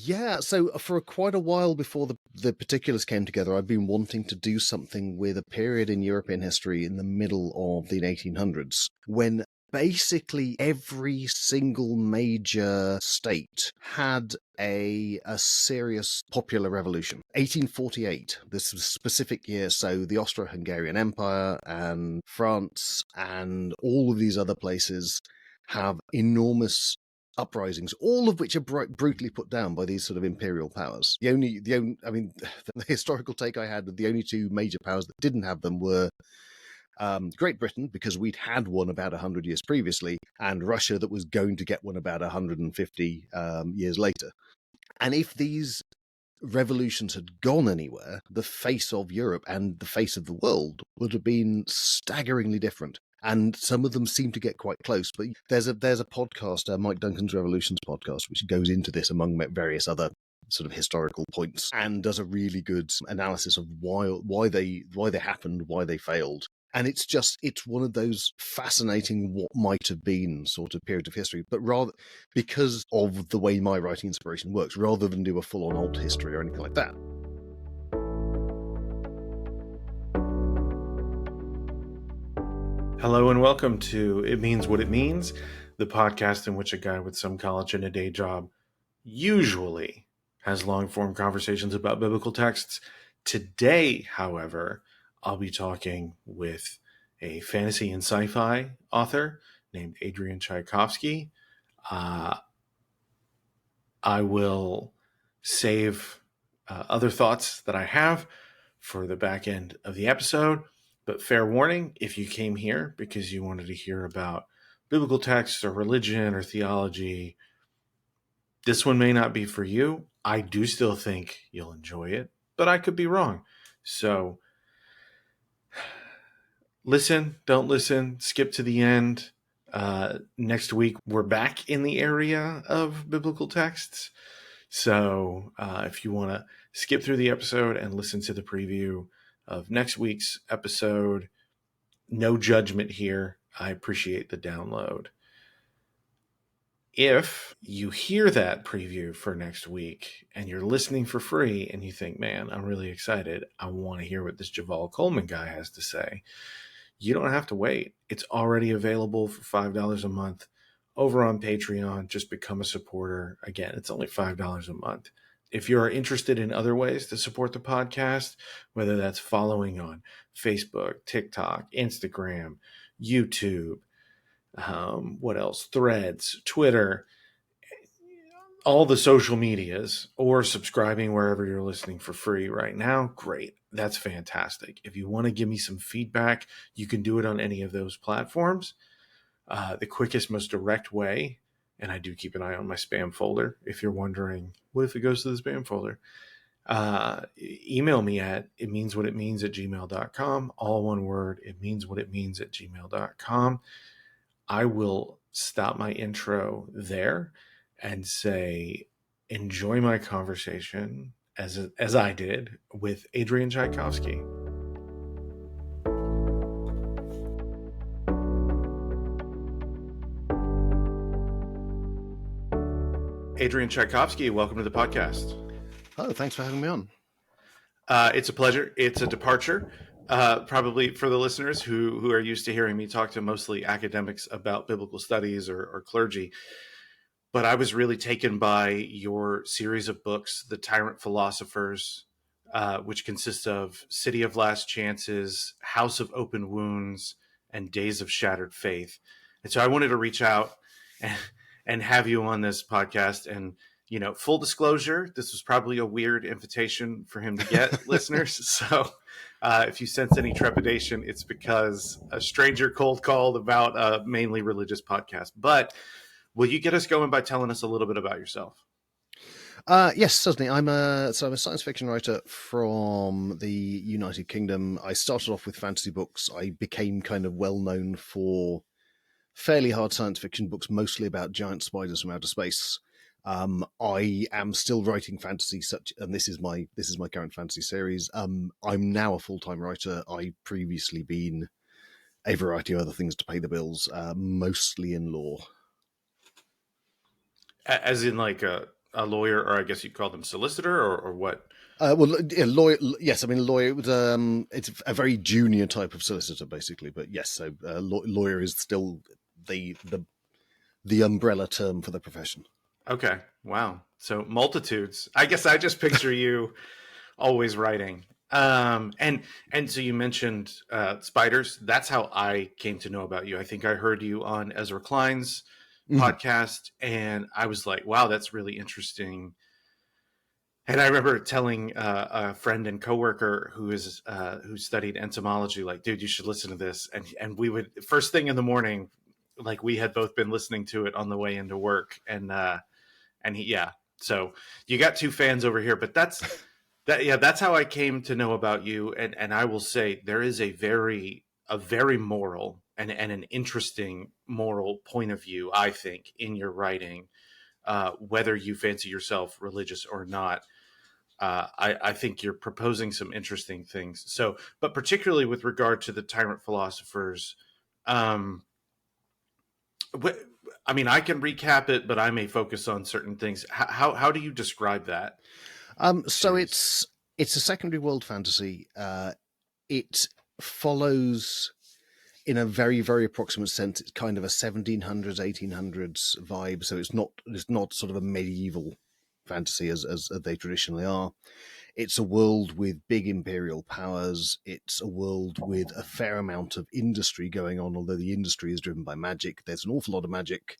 Yeah, so for quite a while before the particulars came together, I'd been wanting to do something with a period in European history in the middle of the 1800s, when basically every single major state had a serious popular revolution. 1848, this was a specific year, so the Austro-Hungarian Empire and France and all of these other places have enormous uprisings, all of which are brutally put down by these sort of imperial powers. I mean, the historical take I had, the only two major powers that didn't have them were Great Britain, because we'd had one about 100 years previously, and Russia, that was going to get one about 150 years later. And if these revolutions had gone anywhere, the face of Europe and the face of the world would have been staggeringly different. And some of them seem to get quite close. But there's a podcast, Mike Duncan's Revolutions podcast, which goes into this among various other sort of historical points, and does a really good analysis of why they happened, why they failed. And it's one of those fascinating what might have been sort of period of history, but rather because of the way my writing inspiration works, rather than do a full-on alt history or anything like that. Hello and welcome to It Means What It Means, the podcast in which a guy with some college and a day job usually has long-form conversations about biblical texts. Today, however, I'll be talking with a fantasy and sci-fi author named Adrian Tchaikovsky. I will save other thoughts that I have for the back end of the episode. But fair warning, if you came here because you wanted to hear about biblical texts or religion or theology, this one may not be for you. I do still think you'll enjoy it, but I could be wrong. So listen, don't listen, skip to the end. Next week, we're back in the area of biblical texts. So if you want to skip through the episode and listen to the preview of next week's episode, no judgment here. I appreciate the download. If you hear that preview for next week and you're listening for free and you think, man, I'm really excited, I want to hear what this Javal Coleman guy has to say, you don't have to wait. It's already available for $5 a month over on Patreon. Just become a supporter. Again, it's only $5 a month. If you're interested in other ways to support the podcast, whether that's following on Facebook, TikTok, Instagram, YouTube, what else? Threads, Twitter, all the social medias, or subscribing wherever you're listening for free right now, great. That's fantastic. If you want to give me some feedback, you can do it on any of those platforms. The quickest, most direct way, and I do keep an eye on my spam folder. If you're wondering, what if it goes to the spam folder? Email me at itmeanswhatitmeans@gmail.com. All one word, itmeanswhatitmeans@gmail.com. I will stop my intro there and say, enjoy my conversation as I did with Adrian Tchaikovsky. Adrian Tchaikovsky, welcome to the podcast. Oh, thanks for having me on. It's a pleasure. It's a departure, probably for the listeners who are used to hearing me talk to mostly academics about biblical studies or clergy. But I was really taken by your series of books, the Tyrant Philosophers, which consists of City of Last Chances, House of Open Wounds, and Days of Shattered Faith. And so I wanted to reach out and have you on this podcast. And, you know, full disclosure, this was probably a weird invitation for him to get, listeners. So if you sense any trepidation, it's because a stranger cold called about a mainly religious podcast. But will you get us going by telling us a little bit about yourself? Yes, certainly. I'm a science fiction writer from the United Kingdom. I started off with fantasy books. I became kind of well known for fairly hard science fiction books, mostly about giant spiders from outer space. I am still writing fantasy, and this is my current fantasy series. I'm now a full-time writer. I've previously been a variety of other things to pay the bills, mostly in law. As in like a a lawyer, or I guess you'd call them solicitor, or what? Well, yeah, lawyer. Yes, I mean lawyer. It was, it's a very junior type of solicitor, basically. But yes, so lawyer is still the umbrella term for the profession. Okay, wow. So multitudes. I guess I just picture you always writing. And so you mentioned spiders. That's how I came to know about you. I think I heard you on Ezra Klein's Mhm. podcast, and I was like, wow, that's really interesting. And I remember telling a friend and coworker who studied entomology, like, dude, you should listen to this. And we would, first thing in the morning, like we had both been listening to it on the way into work, and he, yeah. So you got two fans over here, but that's how I came to know about you. And I will say there is a very moral and an interesting moral point of view, I think, in your writing, whether you fancy yourself religious or not. I think you're proposing some interesting things. So, but particularly with regard to the Tyrant Philosophers, um, I mean, I can recap it, but I may focus on certain things. How do you describe that So series? it's a secondary world fantasy. It follows, in a very very approximate sense, it's kind of a 1700s 1800s vibe. So it's not sort of a medieval fantasy as they traditionally are. It's a world with big imperial powers. It's a world with a fair amount of industry going on, although the industry is driven by magic. There's an awful lot of magic,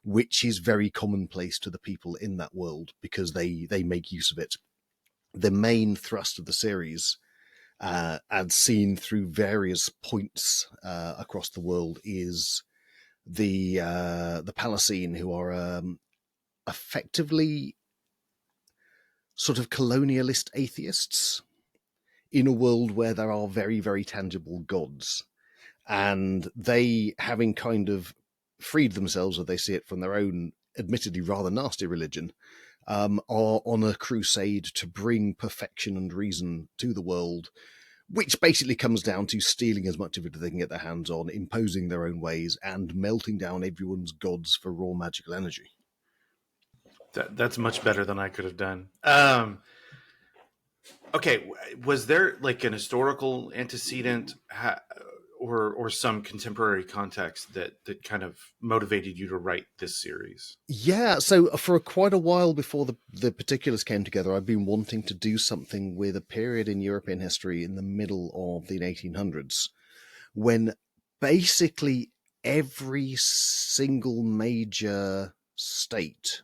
which is very commonplace to the people in that world because they make use of it. The main thrust of the series, and seen through various points across the world, is the Palasine, who are effectively sort of colonialist atheists in a world where there are very, very tangible gods. And they, having kind of freed themselves, as they see it, from their own admittedly rather nasty religion, are on a crusade to bring perfection and reason to the world, which basically comes down to stealing as much of it as they can get their hands on, imposing their own ways, and melting down everyone's gods for raw magical energy. That's much better than I could have done. Okay, was there like an historical antecedent, or some contemporary context that kind of motivated you to write this series? Yeah, so for quite a while before the particulars came together, I've been wanting to do something with a period in European history in the middle of the 1800s, when basically every single major state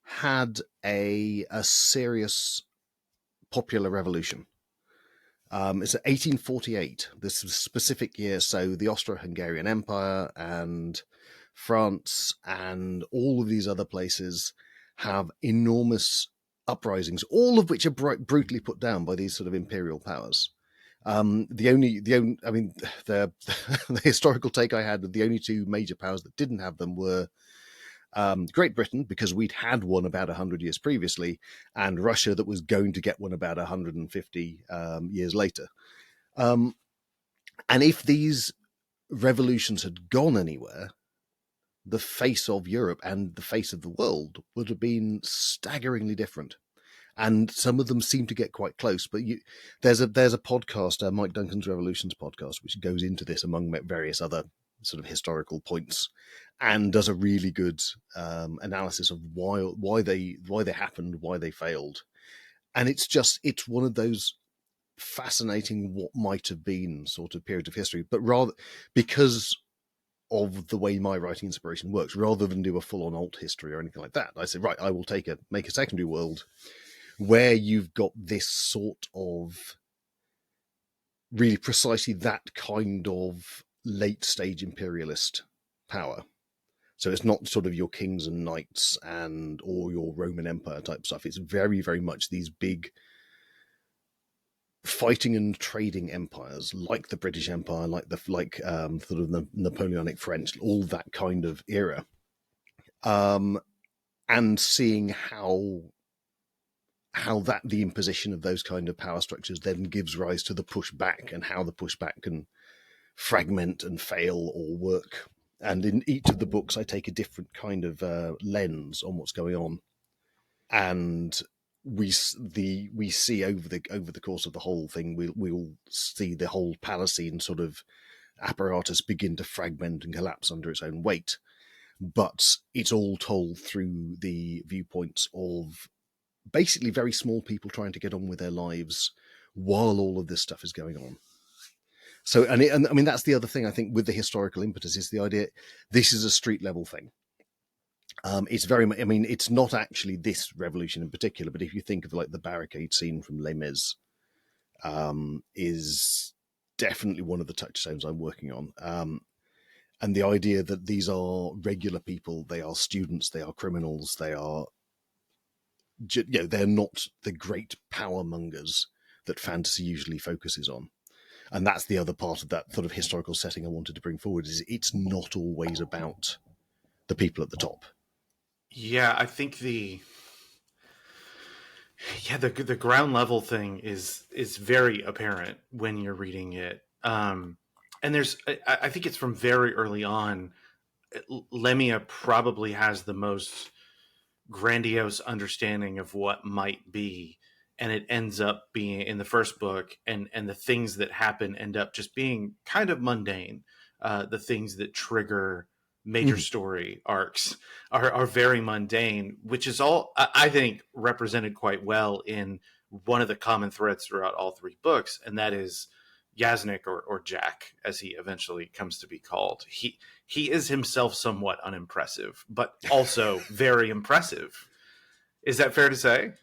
had a serious popular revolution. It's 1848, this specific year. So the Austro-Hungarian Empire and France and all of these other places have enormous uprisings, all of which are brutally put down by these sort of imperial powers. I mean, the historical take I had, the only two major powers that didn't have them were Great Britain, because we'd had one about 100 years previously, and Russia, that was going to get one about 150 years later. Um, and if these revolutions had gone anywhere, the face of Europe and the face of the world would have been staggeringly different. And some of them seem to get quite close. But there's a podcast, Mike Duncan's Revolutions podcast, which goes into this among various other sort of historical points, and does a really good analysis of why they happened, why they failed. And it's one of those fascinating what might have been sort of period of history, but rather because of the way my writing inspiration works, rather than do a full on alt history or anything like that, I said, right, I will make a secondary world where you've got this sort of really precisely that kind of late stage imperialist power. So it's not sort of your kings and knights or your Roman Empire type stuff. It's very, very much these big fighting and trading empires, like the British Empire, sort of the Napoleonic French, all that kind of era, and seeing how that the imposition of those kind of power structures then gives rise to the pushback, and how the pushback can fragment and fail or work. And in each of the books, I take a different kind of lens on what's going on. and we see over the course of the whole thing, we'll see the whole Palatine sort of apparatus begin to fragment and collapse under its own weight. But it's all told through the viewpoints of basically very small people trying to get on with their lives while all of this stuff is going on. So, and I mean, that's the other thing I think with the historical impetus is the idea this is a street level thing. It's very much, I mean, it's not actually this revolution in particular, but if you think of like the barricade scene from Les Mis, is definitely one of the touchstones I'm working on. And the idea that these are regular people, they are students, they are criminals, they are, they're not the great power mongers that fantasy usually focuses on. And that's the other part of that sort of historical setting I wanted to bring forward is it's not always about the people at the top. Yeah, I think the ground level thing is very apparent when you're reading it. And I think it's from very early on. Lemia probably has the most grandiose understanding of what might be, and it ends up being in the first book, and the things that happen end up just being kind of mundane. The things that trigger major story arcs are very mundane, which is all I think represented quite well in one of the common threads throughout all three books, and that is Yasnik, or Jack, as he eventually comes to be called. He is himself somewhat unimpressive, but also very impressive. Is that fair to say?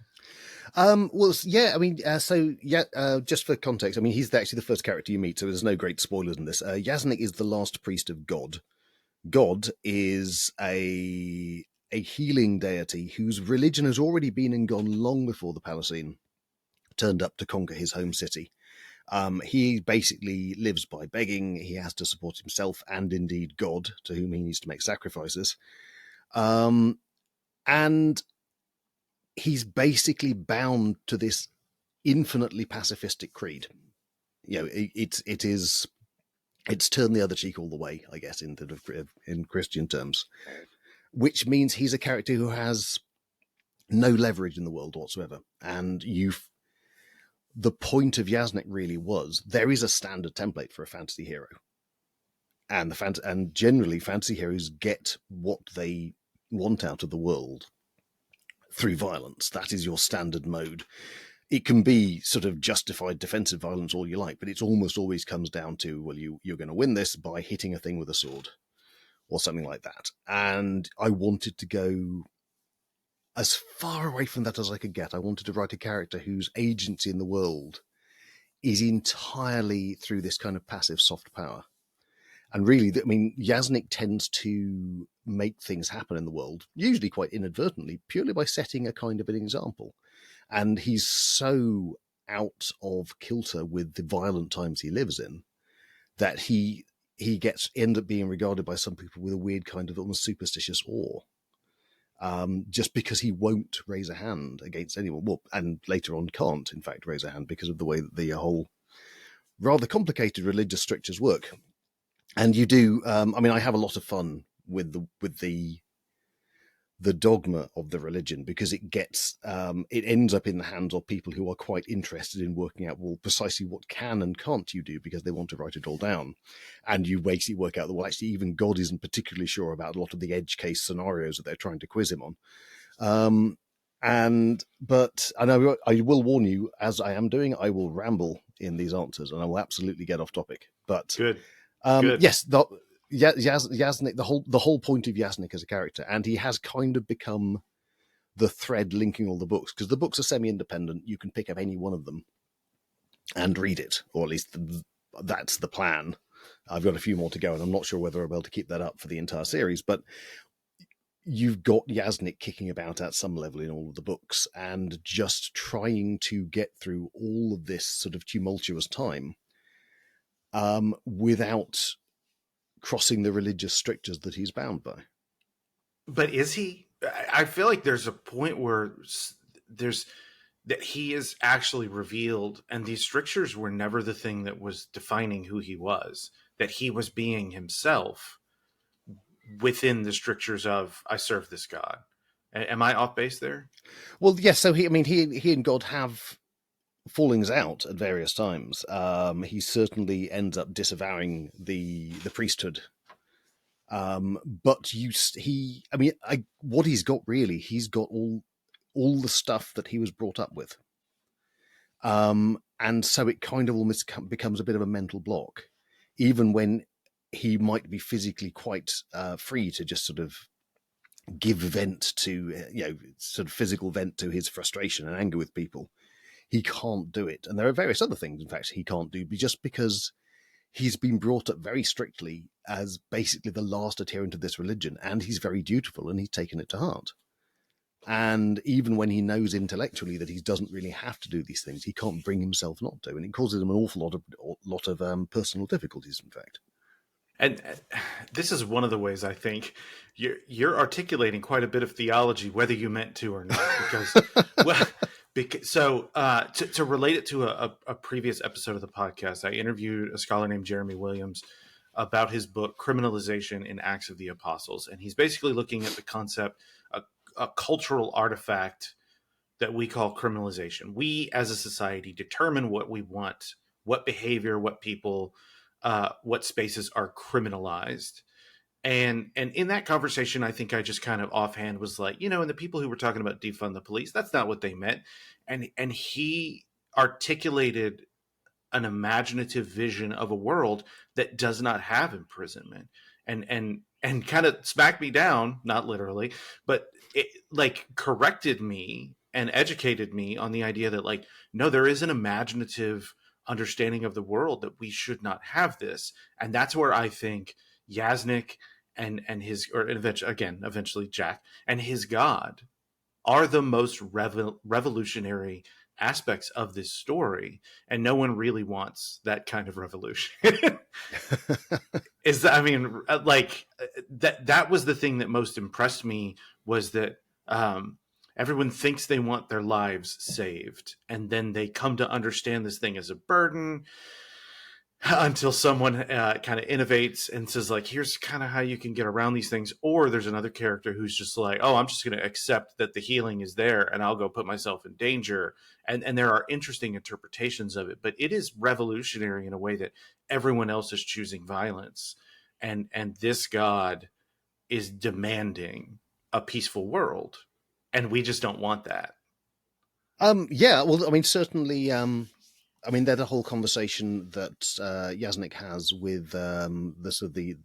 Well, yeah, I mean, just for context, I mean, he's actually the first character you meet, so there's no great spoilers in this. Yasnik is the last priest of God. God is a healing deity whose religion has already been and gone long before the Palatine turned up to conquer his home city. He basically lives by begging. He has to support himself and indeed God, to whom he needs to make sacrifices. And he's basically bound to this infinitely pacifistic creed. It's turned the other cheek all the way, I guess, in Christian terms, which means he's a character who has no leverage in the world whatsoever. And the point of Yasnik really was there is a standard template for a fantasy hero, and and generally fantasy heroes get what they want out of the world through violence. That is your standard mode. It can be sort of justified defensive violence all you like, but it almost always comes down to, well, you're going to win this by hitting a thing with a sword or something like that. And I wanted to go as far away from that as I could get. I wanted to write a character whose agency in the world is entirely through this kind of passive soft power. And really, I mean, Yasnik tends to make things happen in the world, usually quite inadvertently, purely by setting a kind of an example. And he's so out of kilter with the violent times he lives in that he ends up being regarded by some people with a weird kind of almost superstitious awe. Just because he won't raise a hand against anyone. Well, and later on can't, in fact, raise a hand because of the way that the whole rather complicated religious strictures work. And you do, I mean, I have a lot of fun with the dogma of the religion because it ends up in the hands of people who are quite interested in working out, well, precisely what can and can't you do because they want to write it all down. And you basically work out that, well, actually, even God isn't particularly sure about a lot of the edge case scenarios that they're trying to quiz him on. But I know I will warn you, as I am doing, I will ramble in these answers and I will absolutely get off topic. But Good. Yes, Yasnik, the whole point of Yasnik as a character, and he has kind of become the thread linking all the books because the books are semi-independent. You can pick up any one of them and read it, or at least that's the plan. I've got a few more to go, and I'm not sure whether I'll be able to keep that up for the entire series, but you've got Yasnik kicking about at some level in all of the books and just trying to get through all of this sort of tumultuous time without crossing the religious strictures that he's bound by. But is he? I feel like there's a point where that he is actually revealed, and these strictures were never the thing that was defining who he was, that he was being himself within the strictures of, I serve this God. Am I off base there? Well, yes. So he and God have fallings out at various times. He certainly ends up disavowing the priesthood. But what he's got really, he's got all the stuff that he was brought up with. And so it kind of almost becomes a bit of a mental block, even when he might be physically quite free to just sort of give vent to, sort of physical vent to his frustration and anger with people. He can't do it. And there are various other things, in fact, he can't do just because he's been brought up very strictly as basically the last adherent of this religion, and he's very dutiful and he's taken it to heart. And even when he knows intellectually that he doesn't really have to do these things, he can't bring himself not to, and it causes him an awful lot of personal difficulties, in fact. And this is one of the ways I think you're articulating quite a bit of theology, whether you meant to or not. To relate it to a previous episode of the podcast, I interviewed a scholar named Jeremy Williams about his book Criminalization in Acts of the Apostles, and he's basically looking at the concept, a cultural artifact that we call criminalization. We as a society determine what we want, what behavior, what people, what spaces are criminalized. And in that conversation, I think I just kind of offhand was like, and the people who were talking about defund the police, that's not what they meant. And he articulated an imaginative vision of a world that does not have imprisonment, and kind of smacked me down, not literally, but it like corrected me and educated me on the idea that, like, no, there is an imaginative understanding of the world, that we should not have this. And that's where I think Yasnik and his, or eventually Jack and his God are the most revolutionary aspects of this story, and no one really wants that kind of revolution. That was the thing that most impressed me, was that everyone thinks they want their lives saved, and then they come to understand this thing as a burden, until someone kind of innovates and says, like, here's kind of how you can get around these things. Or there's another character who's just like, oh, I'm just going to accept that the healing is there and I'll go put myself in danger. And there are interesting interpretations of it, but it is revolutionary in a way that everyone else is choosing violence. And this God is demanding a peaceful world. And we just don't want that. Yeah, well, certainly, there's a whole conversation that Yasnik has with the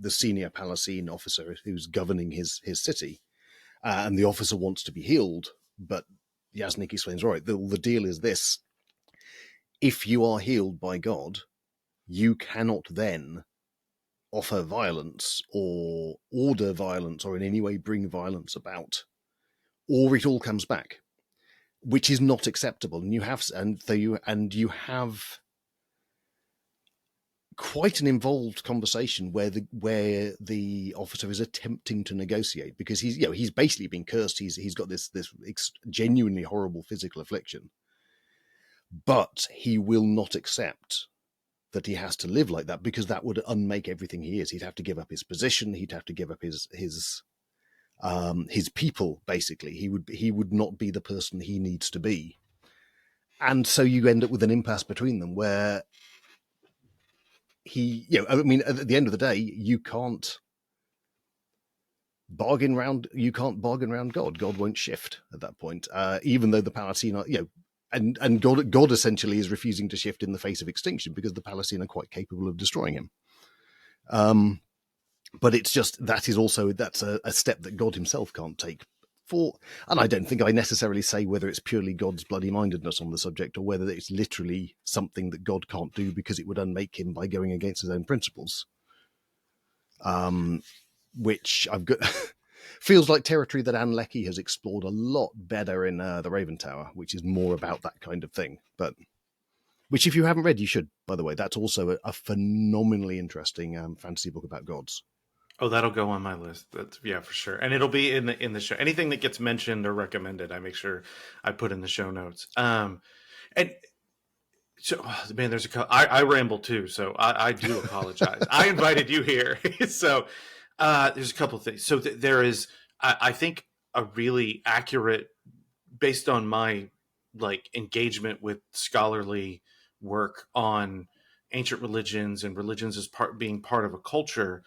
senior Palatine officer who's governing his city, and the officer wants to be healed, but Yasnik explains, right, the deal is this: if you are healed by God, you cannot then offer violence or order violence or in any way bring violence about, or it all comes back, which is not acceptable. And you have quite an involved conversation where the officer is attempting to negotiate, because he's basically been cursed. He's got this genuinely horrible physical affliction, but he will not accept that he has to live like that, because that would unmake everything he is. He'd have to give up his position. He'd have to give up his people. Basically, he would not be the person he needs to be. And so you end up with an impasse between them where at the end of the day, you can't bargain round God. God won't shift at that point, even though the Palatine are, and God essentially is refusing to shift in the face of extinction, because the Palatine are quite capable of destroying him. But it's just, that's a step that God himself can't take. And I don't think I necessarily say whether it's purely God's bloody mindedness on the subject, or whether it's literally something that God can't do because it would unmake him by going against his own principles. Which I've got feels like territory that Anne Leckie has explored a lot better in The Raven Tower, which is more about that kind of thing. But which, if you haven't read, you should, by the way. That's also a phenomenally interesting fantasy book about gods. Oh, that'll go on my list. Yeah, for sure. And it'll be in the show. Anything that gets mentioned or recommended, I make sure I put in the show notes. And so, man, there's I ramble too, so I do apologize. I invited you here. So there's a couple of things. So there is, I think a really accurate, based on my like engagement with scholarly work on ancient religions and religions as being part of a culture.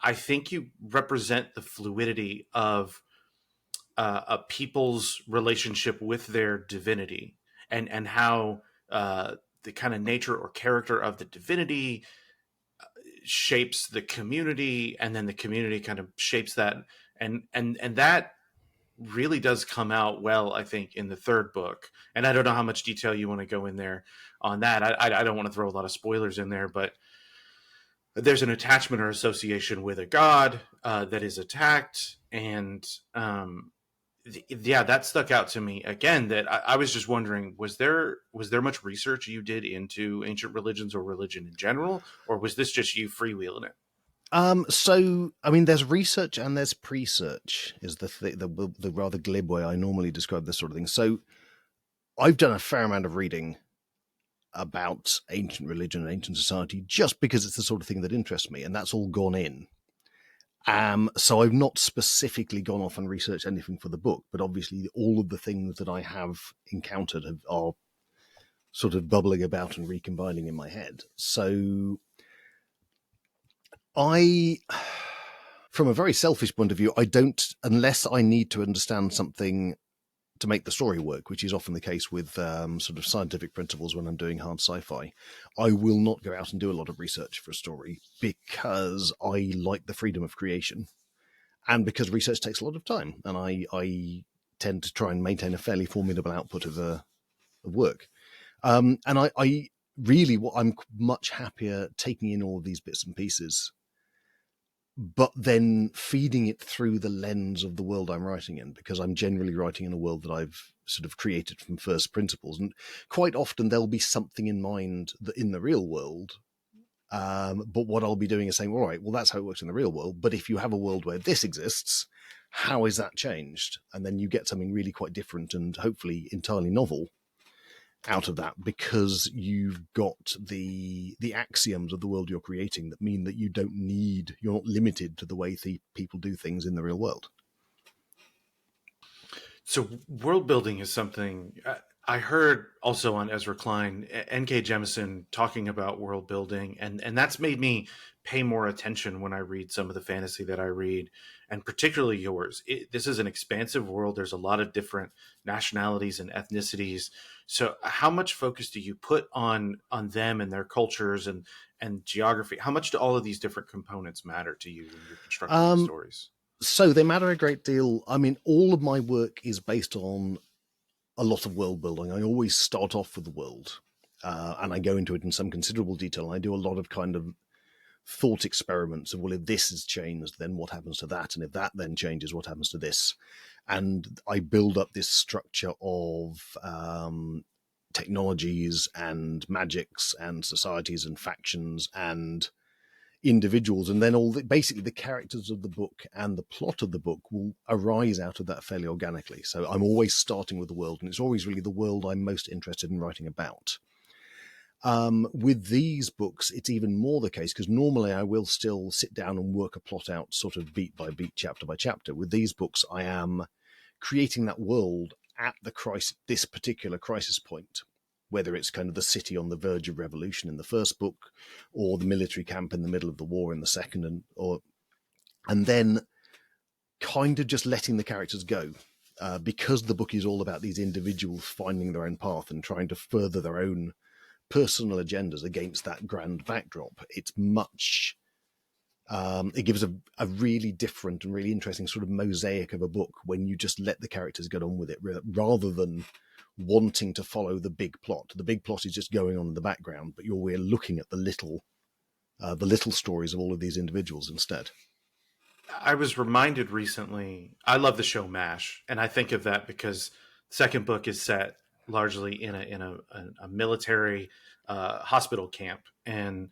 I think you represent the fluidity of a people's relationship with their divinity, and how the kind of nature or character of the divinity shapes the community, and then the community kind of shapes that, and that really does come out well, I think, in the third book. And I don't know how much detail you want to go in there on that. I don't want to throw a lot of spoilers in there, but there's an attachment or association with a god that is attacked, and yeah, that stuck out to me again. That I was just wondering, was there much research you did into ancient religions or religion in general, or was this just you freewheeling it? So I mean, there's research and there's pre-search is the rather glib way I normally describe this sort of thing. So I've done a fair amount of reading about ancient religion and ancient society just because it's the sort of thing that interests me, and that's all gone in. So I've not specifically gone off and researched anything for the book, but obviously all of the things that I have encountered are sort of bubbling about and recombining in my head. So from a very selfish point of view, I don't, unless I need to understand something to make the story work, which is often the case with sort of scientific principles when I'm doing hard sci-fi, I will not go out and do a lot of research for a story because I like the freedom of creation, and because research takes a lot of time, and I tend to try and maintain a fairly formidable output of work. And I really, I'm much happier taking in all of these bits and pieces, but then feeding it through the lens of the world I'm writing in, because I'm generally writing in a world that I've sort of created from first principles. And quite often there'll be something in mind that in the real world, but what I'll be doing is saying, all right, well, that's how it works in the real world. But if you have a world where this exists, how is that changed? And then you get something really quite different and hopefully entirely novel out of that, because you've got the axioms of the world you're creating that mean that you're not limited to the way people do things in the real world. So world building is something I heard also on Ezra Klein, N.K. Jemisin talking about world building, and that's made me pay more attention when I read some of the fantasy that I read, and particularly yours. This is an expansive world. There's a lot of different nationalities and ethnicities. So how much focus do you put on them and their cultures and geography? How much do all of these different components matter to you when you're constructing the stories? So they matter a great deal. I mean, all of my work is based on a lot of world building. I always start off with the world, and I go into it in some considerable detail. I do a lot of kind of thought experiments of, well, if this has changed, then what happens to that? And if that then changes, what happens to this? And I build up this structure of technologies and magics and societies and factions and individuals, and then basically the characters of the book and the plot of the book will arise out of that fairly organically. So I'm always starting with the world, and it's always really the world I'm most interested in writing about. With these books, it's even more the case, because normally I will still sit down and work a plot out sort of beat by beat, chapter by chapter. With these books, I am creating that world at this particular crisis point, whether it's kind of the city on the verge of revolution in the first book, or the military camp in the middle of the war in the second, and then kind of just letting the characters go, because the book is all about these individuals finding their own path and trying to further their own personal agendas against that grand backdrop. It's much, it gives a really different and really interesting sort of mosaic of a book when you just let the characters get on with it, rather than wanting to follow the big plot. The big plot is just going on in the background, but we're looking at the little stories of all of these individuals instead. I was reminded recently, I love the show MASH, and I think of that because the second book is set largely in a military hospital camp. And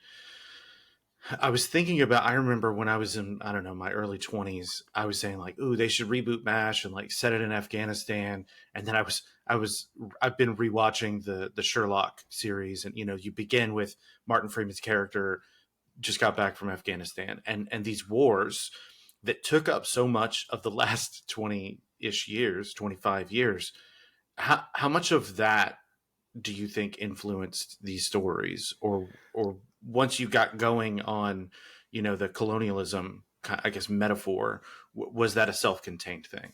I was thinking about, I remember when I was in, I don't know, my early 20s, I was saying like, ooh, they should reboot MASH and like set it in Afghanistan. And then I've been rewatching the Sherlock series, and, you begin with Martin Freeman's character just got back from Afghanistan, and these wars that took up so much of the last 20-ish years, 25 years. How much of that do you think influenced these stories, or once you got going on, the colonialism, I guess, metaphor, was that a self-contained thing?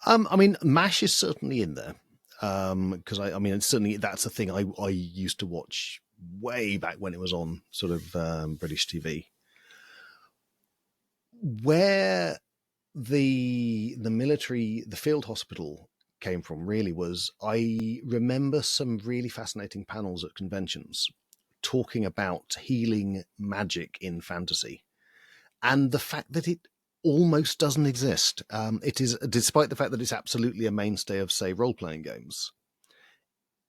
I mean, MASH is certainly in there because I mean, it's certainly that's a thing I used to watch way back when it was on sort of British TV. Where the military, the field hospital came from really was, I remember some really fascinating panels at conventions talking about healing magic in fantasy and the fact that it almost doesn't exist. It is, despite the fact that it's absolutely a mainstay of, say, role-playing games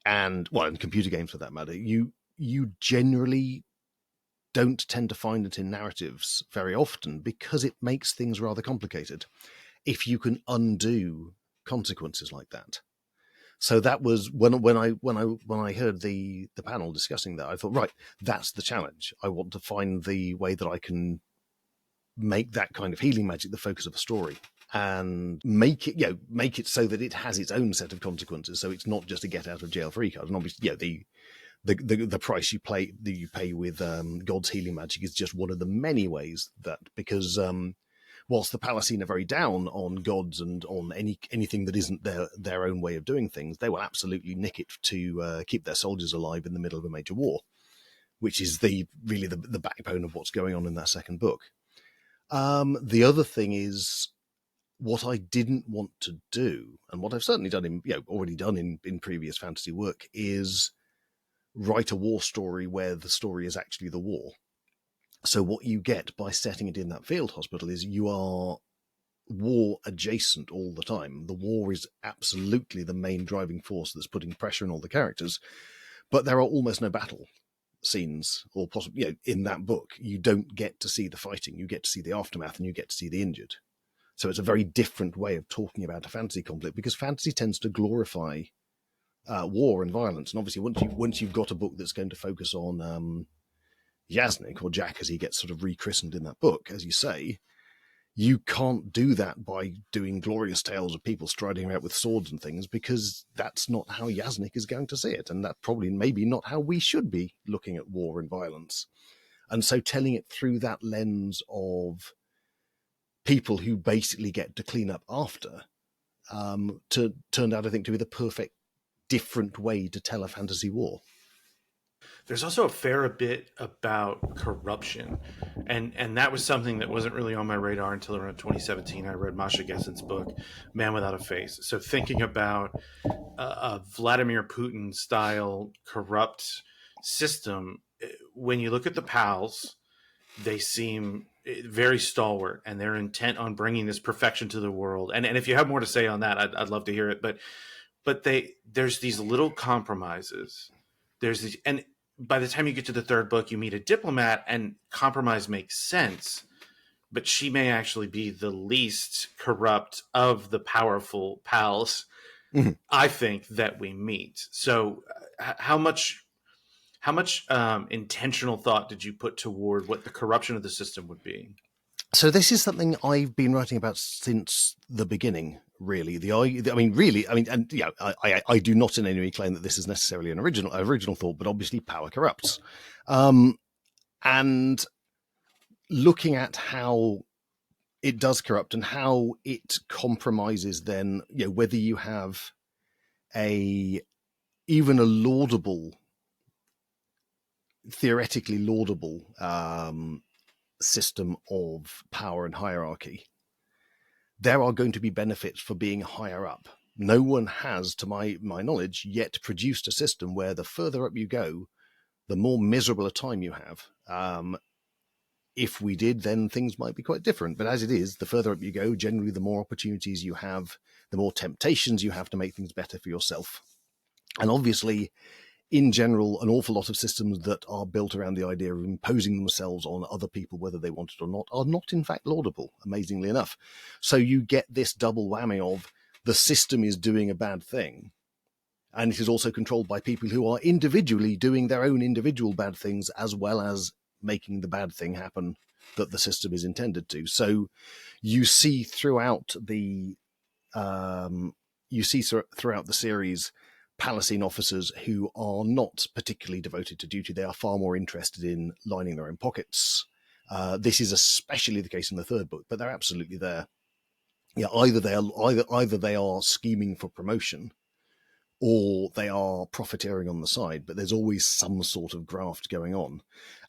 and computer games for that matter. You generally don't tend to find it in narratives very often because it makes things rather complicated if you can undo consequences like that. So that was when I heard the panel discussing that, I thought, right, that's the challenge. I want to find the way that I can make that kind of healing magic the focus of a story and make it so that it has its own set of consequences. So it's not just a get out of jail free card. And obviously, the price you pay with God's healing magic is just one of the many ways that, because whilst the Palestine are very down on gods and on anything that isn't their own way of doing things, they will absolutely nick it to keep their soldiers alive in the middle of a major war, which is really the backbone of what's going on in that second book. The other thing is, what I didn't want to do, and what I've certainly done already done in previous fantasy work, is write a war story where the story is actually the war. So what you get by setting it in that field hospital is you are war adjacent all the time. The war is absolutely the main driving force that's putting pressure on all the characters, but there are almost no battle scenes or possibly, in that book. You don't get to see the fighting. You get to see the aftermath and you get to see the injured. So it's a very different way of talking about a fantasy conflict, because fantasy tends to glorify war and violence. And obviously, once you've got a book that's going to focus on Yasnik, or Jack as he gets sort of rechristened in that book, as you say, you can't do that by doing glorious tales of people striding around with swords and things, because that's not how Yasnik is going to see it. And that probably maybe not how we should be looking at war and violence. And so telling it through that lens of people who basically get to clean up after turned out, I think, to be the perfect different way to tell a fantasy war. There's also a fair bit about corruption, and that was something that wasn't really on my radar until around 2017. I read Masha Gessen's book, Man Without a Face. So thinking about a Vladimir Putin style corrupt system, when you look at the PALs, they seem very stalwart, and they're intent on bringing this perfection to the world. And if you have more to say on that, I'd love to hear it. But there's these little compromises. And by the time you get to the third book, you meet a diplomat, and compromise makes sense. But she may actually be the least corrupt of the powerful pals, I think, that we meet. So how much intentional thought did you put toward what the corruption of the system would be? So this is something I've been writing about since the beginning, really. I do not in any way claim that this is necessarily an original thought, but obviously power corrupts. And looking at how it does corrupt and how it compromises then, whether you have even a theoretically laudable system of power and hierarchy, there are going to be benefits for being higher up. No one has, to my knowledge, yet produced a system where the further up you go, the more miserable a time you have. If we did, then things might be quite different. But as it is, the further up you go, generally the more opportunities you have, the more temptations you have to make things better for yourself. And obviously, in general, an awful lot of systems that are built around the idea of imposing themselves on other people, whether they want it or not, are not in fact laudable, amazingly enough. So you get this double whammy of the system is doing a bad thing, and it is also controlled by people who are individually doing their own individual bad things, as well as making the bad thing happen that the system is intended to. So you see throughout the throughout the series Palestine officers who are not particularly devoted to duty. They are far more interested in lining their own pockets. This is especially the case in the third book, but they're absolutely there. Yeah, either they are scheming for promotion, or they are profiteering on the side, but there's always some sort of graft going on.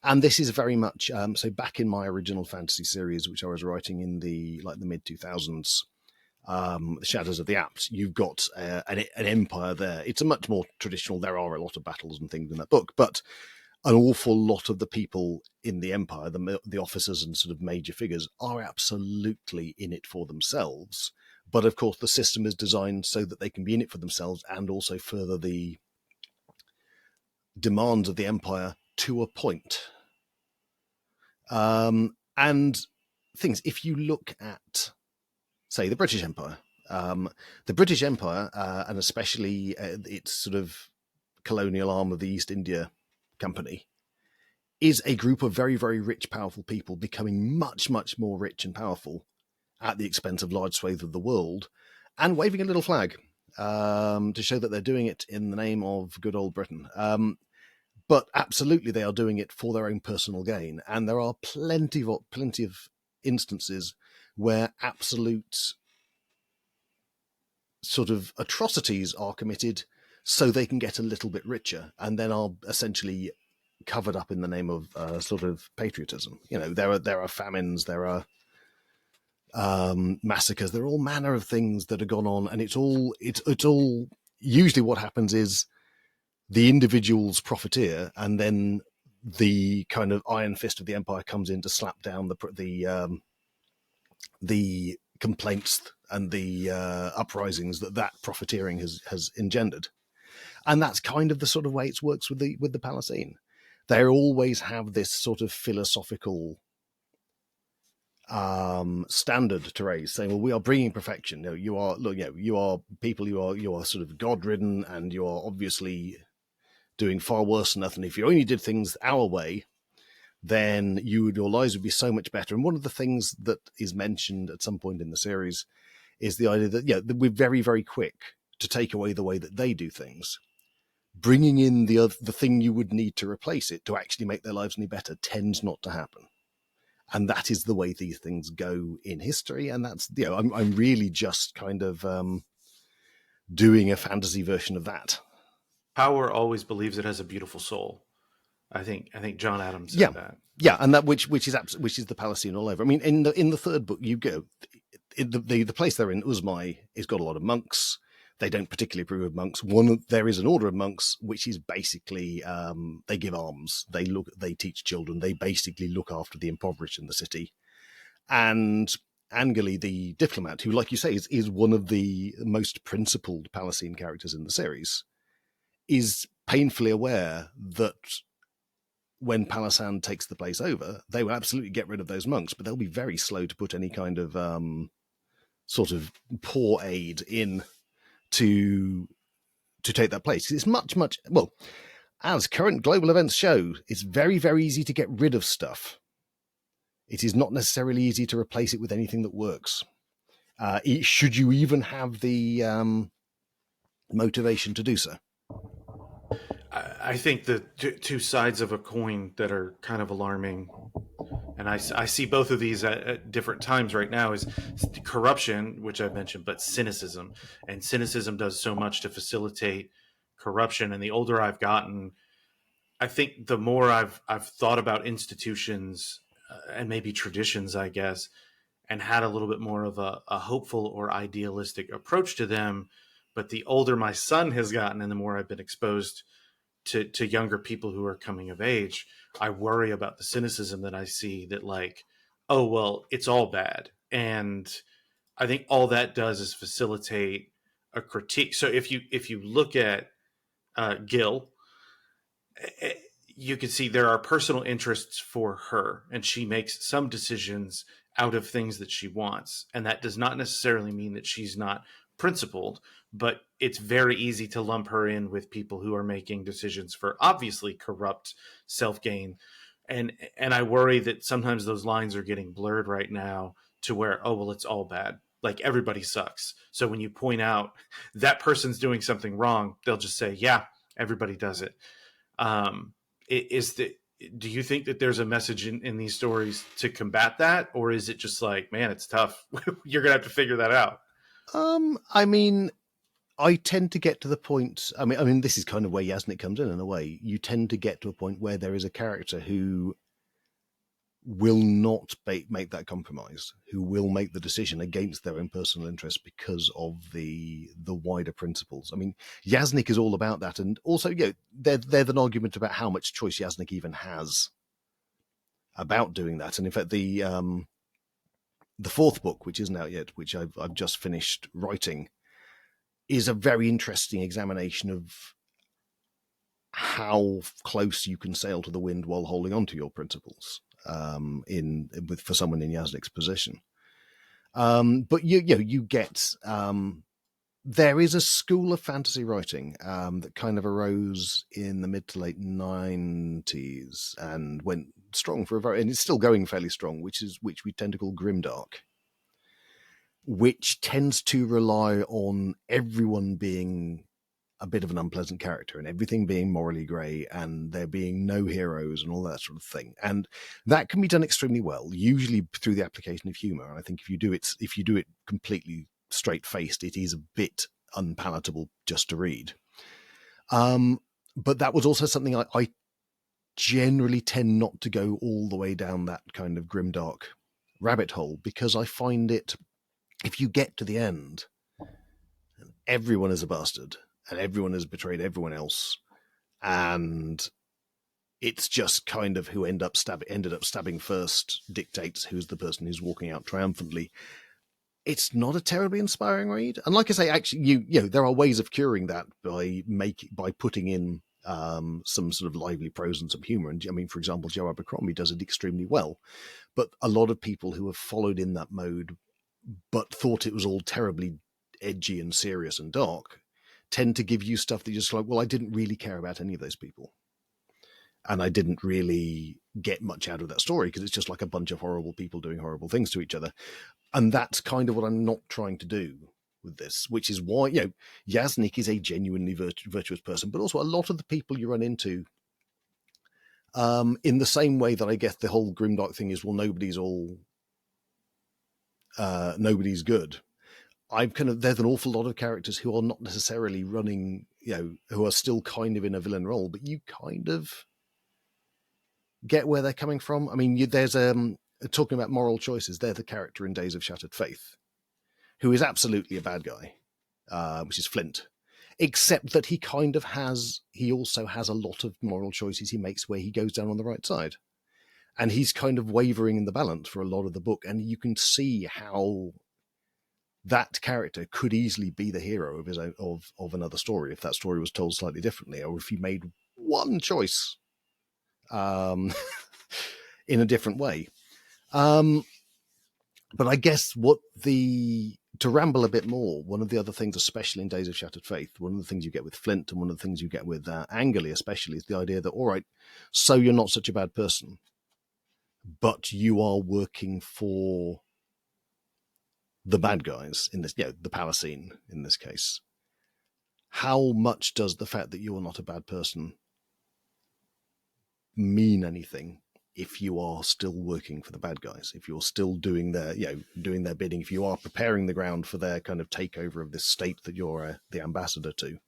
And this is very much so. Back in my original fantasy series, which I was writing in the mid 2000s, the Shadows of the Apps, you've got an empire there. It's a much more traditional. There are a lot of battles and things in that book, but an awful lot of the people in the empire, the officers and sort of major figures, are absolutely in it for themselves. But of course, the system is designed so that they can be in it for themselves and also further the demands of the empire to a point. And things, if you look at, say, the British Empire, and especially its sort of colonial arm of the East India Company, is a group of very, very rich, powerful people becoming much, much more rich and powerful at the expense of large swathes of the world, and waving a little flag to show that they're doing it in the name of good old Britain. But absolutely, they are doing it for their own personal gain, and there are plenty of instances where absolute sort of atrocities are committed so they can get a little bit richer, and then are essentially covered up in the name of sort of patriotism. You know, there are famines, there are massacres, there are all manner of things that have gone on, and it's all usually what happens is the individuals profiteer, and then the kind of iron fist of the empire comes in to slap down the complaints and the uprisings that profiteering has engendered. And that's kind of the sort of way it works with the Palestine. They always have this sort of philosophical standard to raise, saying, "Well, we are bringing perfection. You are people. You are sort of God-ridden, and you are obviously doing far worse than nothing. If you only did things our way, then your lives would be so much better." And one of the things that is mentioned at some point in the series is the idea that we're very, very quick to take away the way that they do things. Bringing in the thing you would need to replace it to actually make their lives any better tends not to happen. And that is the way these things go in history. And that's, I'm really just kind of doing a fantasy version of that. Power always believes it has a beautiful soul. I think John Adams said that. Yeah, and that which is the Palestine all over. I mean, in the third book, you go the place they're in, Uzmai, has got a lot of monks. They don't particularly approve of monks. There is an order of monks, which is basically they give alms, they teach children, they basically look after the impoverished in the city. And Angeli, the diplomat, who, like you say, is one of the most principled Palestine characters in the series, is painfully aware that when Palasan takes the place over, they will absolutely get rid of those monks, but they'll be very slow to put any kind of sort of poor aid in to take that place. It's much, well, as current global events show, it's very, very easy to get rid of stuff. It is not necessarily easy to replace it with anything that works. Should you even have the motivation to do so? I think the two sides of a coin that are kind of alarming, and I see both of these at different times right now, is corruption, which I've mentioned, but cynicism. And cynicism does so much to facilitate corruption. And the older I've gotten, I think the more I've thought about institutions and maybe traditions, I guess, and had a little bit more of a hopeful or idealistic approach to them. But the older my son has gotten and the more I've been exposed to younger people who are coming of age, I worry about the cynicism that I see, that like, oh, well, it's all bad. And I think all that does is facilitate a critique. So if you look at Gil, you can see there are personal interests for her, and she makes some decisions out of things that she wants. And that does not necessarily mean that she's not principled, but it's very easy to lump her in with people who are making decisions for obviously corrupt self-gain And I worry that sometimes those lines are getting blurred right now to where, oh well, it's all bad, like everybody sucks. So when you point out that person's doing something wrong, they'll just say, yeah, everybody does it. Is the Do you think that there's a message in these stories to combat that, or is it just like, man, it's tough? You're gonna have to figure that out. I mean, I tend to get to the point. I mean, this is kind of where Yasnik comes in a way. You tend to get to a point where there is a character who will not make that compromise, who will make the decision against their own personal interest because of the wider principles. I mean, Yasnik is all about that, and also, there's an argument about how much choice Yasnik even has about doing that. And in fact, the fourth book, which isn't out yet, which I've just finished writing, is a very interesting examination of how close you can sail to the wind while holding on to your principles. For someone in Yasnik's position, but you get there is a school of fantasy writing that kind of arose in the mid to late 90s and went strong and it's still going fairly strong, which we tend to call grimdark, which tends to rely on everyone being a bit of an unpleasant character and everything being morally grey and there being no heroes and all that sort of thing. And that can be done extremely well, usually through the application of humour. And I think if you do it completely straight faced, it is a bit unpalatable just to read. But that was also something I generally tend not to go all the way down that kind of grimdark rabbit hole, because I find it, if you get to the end, everyone is a bastard and everyone has betrayed everyone else, and it's just kind of who ended up stabbing first dictates who's the person who's walking out triumphantly. It's not a terribly inspiring read. And like I say, actually, there are ways of curing that by putting in some sort of lively prose and some humor. And I mean, for example, Joe Abercrombie does it extremely well. But a lot of people who have followed in that mode but thought it was all terribly edgy and serious and dark tend to give you stuff that you're just like, well, I didn't really care about any of those people. And I didn't really get much out of that story because it's just like a bunch of horrible people doing horrible things to each other. And that's kind of what I'm not trying to do with this, which is why, Yasnik is a genuinely virtuous person, but also a lot of the people you run into, in the same way that I guess the whole grimdark thing is, well, nobody's good. There's an awful lot of characters who are not necessarily running, who are still kind of in a villain role, but you kind of get where they're coming from. I mean, there's talking about moral choices. They're the character in Days of Shattered Faith, who is absolutely a bad guy, which is Flint, except that he also has a lot of moral choices he makes where he goes down on the right side. And he's kind of wavering in the balance for a lot of the book. And you can see how that character could easily be the hero of his own, of another story, if that story was told slightly differently, or if he made one choice in a different way. But I guess to ramble a bit more, one of the other things, especially in Days of Shattered Faith, one of the things you get with Flint and one of the things you get with Angeli especially, is the idea that, all right, so you're not such a bad person, but you are working for the bad guys in this, the Palatine in this case. How much does the fact that you're not a bad person mean anything if you are still working for the bad guys, if you're still doing their bidding, if you are preparing the ground for their kind of takeover of this state that you're the ambassador to?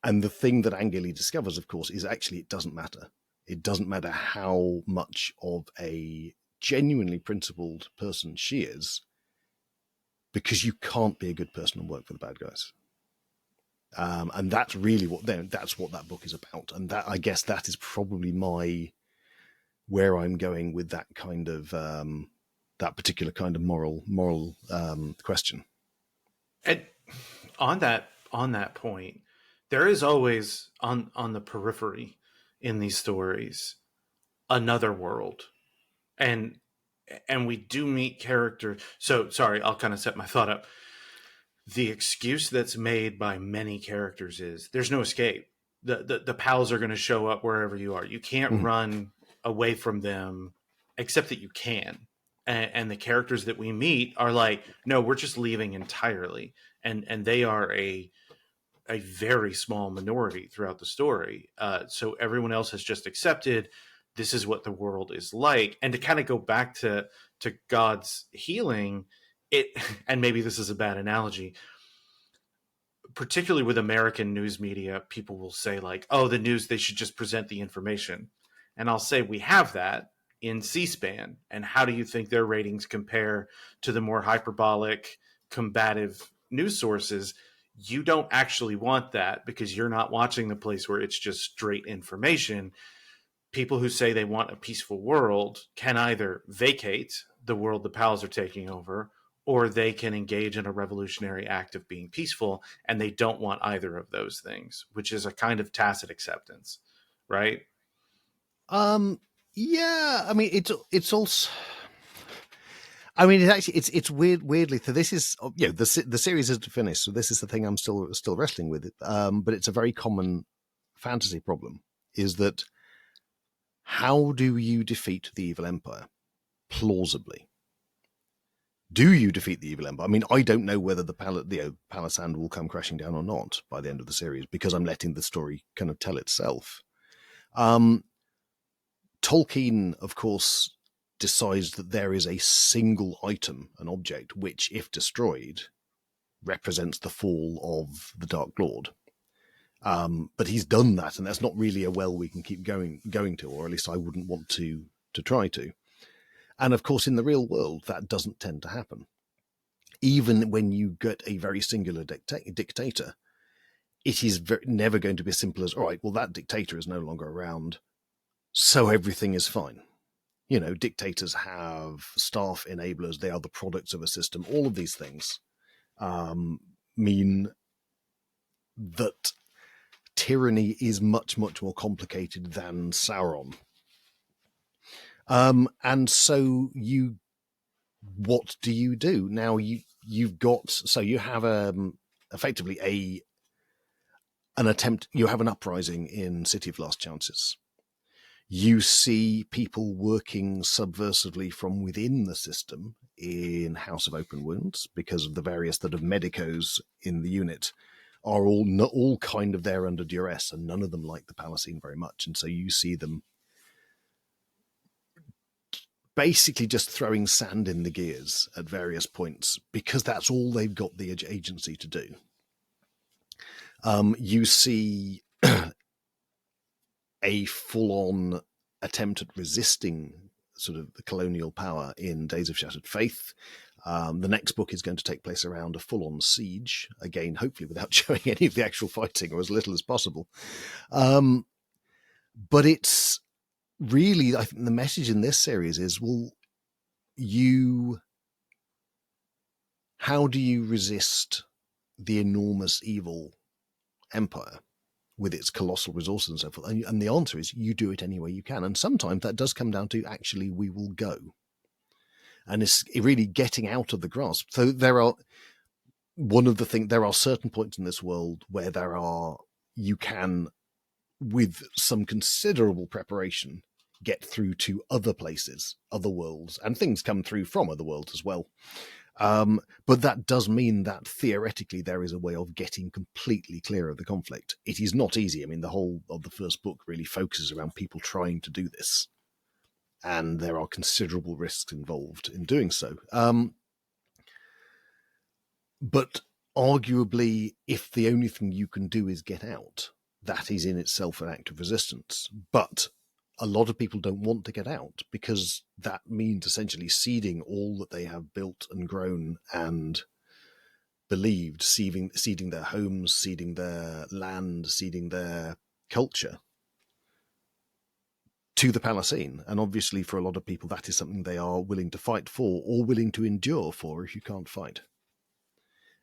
And the thing that Angeli discovers, of course, is actually it doesn't matter. It doesn't matter how much of a genuinely principled person she is, because you can't be a good person and work for the bad guys. And that's really what that book is about. And that, I guess, that is probably where I'm going with that kind of that particular kind of moral question. And on that point, there is always on the periphery in these stories another world, and we do meet characters. So sorry, I'll kind of set my thought up. The excuse that's made by many characters is there's no escape. the pals are going to show up wherever you are. You can't run away from them, except that you can. And the characters that we meet are like, no, we're just leaving entirely. And they are a very small minority throughout the story. So everyone else has just accepted this is what the world is like. And to kind of go back to God's healing, it, and maybe this is a bad analogy, particularly with American news media, people will say like, oh, the news, they should just present the information. And I'll say, we have that in C-SPAN. And how do you think their ratings compare to the more hyperbolic, combative news sources? You don't actually want that because you're not watching the place where it's just straight information. People who say they want a peaceful world can either vacate the world the pals are taking over, or they can engage in a revolutionary act of being peaceful, and they don't want either of those things, which is a kind of tacit acceptance, right? Yeah, I mean, it's also, I mean, it's weirdly. So this is, the series isn't finished, so this is the thing I'm still wrestling with. But it's a very common fantasy problem: is that how do you defeat the evil empire plausibly? Do you defeat the evil empire? I mean, I don't know whether the Palisand will come crashing down or not by the end of the series because I'm letting the story kind of tell itself. Tolkien, of course, decides that there is a single item, an object, which, if destroyed, represents the fall of the Dark Lord. But he's done that, and that's not really a well we can keep going to, or at least I wouldn't want to try to. And of course, in the real world, that doesn't tend to happen. Even when you get a very singular dictator, it is never going to be as simple as, all right, well, that dictator is no longer around, so everything is fine. You know, dictators have staff enablers. They are the products of a system. All of these things mean that tyranny is much, much more complicated than Sauron. And so what do you do? Now you've got, so you have effectively an attempt, you have an uprising in City of Last Chances. You see people working subversively from within the system in House of Open Wounds because of the various sort of medicos in the unit are all kind of there under duress, and none of them like the Palatine very much. And so you see them basically just throwing sand in the gears at various points because that's all they've got the agency to do. You see a full-on attempt at resisting sort of the colonial power in Days of Shattered Faith. The next book is going to take place around a full-on siege, again, hopefully without showing any of the actual fighting or as little as possible. But it's really, I think the message in this series is, well, how do you resist the enormous evil empire with its colossal resources and so forth? And the answer is you do it any way you can. And sometimes that does come down to actually we will go. And it's really getting out of the grasp. So there are certain points in this world where you can, with some considerable preparation, get through to other places, other worlds, and things come through from other worlds as well. But that does mean that theoretically there is a way of getting completely clear of the conflict. It is not easy. I mean, the whole of the first book really focuses around people trying to do this. And there are considerable risks involved in doing so. But arguably, if the only thing you can do is get out, that is in itself an act of resistance. But a lot of people don't want to get out because that means essentially ceding all that they have built and grown and believed, ceding their homes, ceding their land, ceding their culture to the Palatine. And obviously for a lot of people, that is something they are willing to fight for or willing to endure for if you can't fight.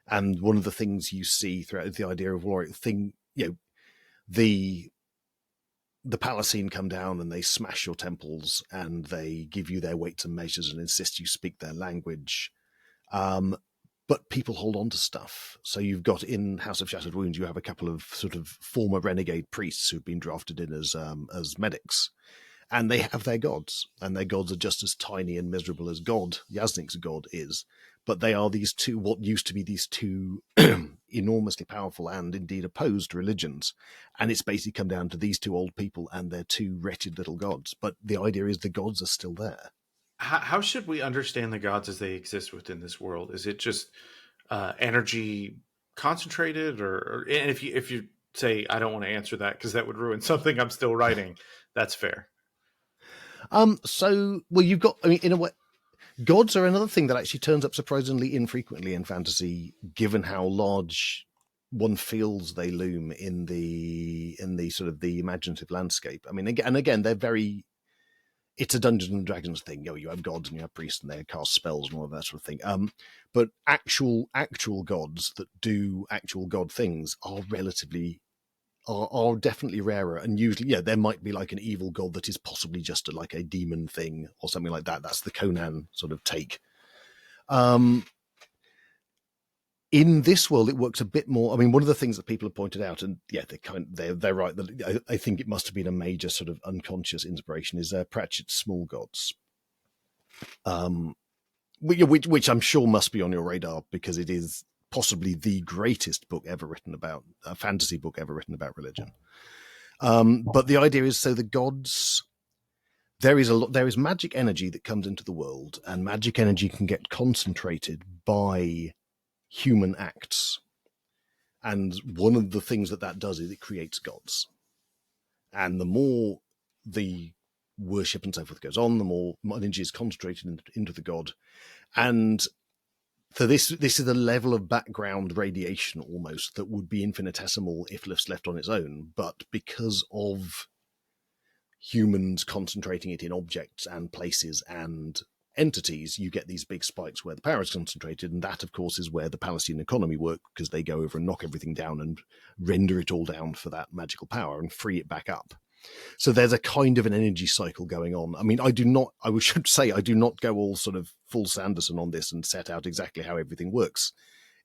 And one of the things you see throughout the idea of war thing, the Palatine come down and they smash your temples and they give you their weights and measures and insist you speak their language. but people hold on to stuff. So you've got in House of Shattered Wounds, you have a couple of sort of former renegade priests who've been drafted in as medics, and they have their gods, and their gods are just as tiny and miserable as Yaznik's god is. But they are these two, what used to be these two enormously powerful and indeed opposed religions. And it's basically come down to these two old people and their two wretched little gods. But the idea is the gods are still there. How should we understand the gods as they exist within this world? Is it just energy concentrated, or and if you say I don't want to answer that because that would ruin something I'm still writing, that's fair. So, well, you've got, I mean, in a way, gods are another thing that actually turns up surprisingly infrequently in fantasy, given how large one feels they loom in the sort of the imaginative landscape. I mean, again, they're very. It's a Dungeons and Dragons thing. You have gods and you have priests and they cast spells and all of that sort of thing. But actual gods that do actual god things are definitely rarer, and usually, there might be like an evil god that is possibly just like a demon thing or something like that. That's the Conan sort of take. In this world, it works a bit more. I mean, one of the things that people have pointed out, and they're right. That I think it must have been a major sort of unconscious inspiration is Pratchett's Small Gods, which I'm sure must be on your radar because it is possibly the greatest book ever written about a fantasy book ever written about religion. But the idea is, so the gods, there is magic energy that comes into the world, and magic energy can get concentrated by human acts. And one of the things that does is it creates gods. And the more the worship and so forth goes on, the more energy is concentrated into the god. And so this is a level of background radiation almost that would be infinitesimal if left on its own. But because of humans concentrating it in objects and places and entities, you get these big spikes where the power is concentrated, and that of course is where the Palestinian economy work, because they go over and knock everything down and render it all down for that magical power and free it back up. So there's a kind of an energy cycle going on. I mean, I do not go all sort of full Sanderson on this and set out exactly how everything works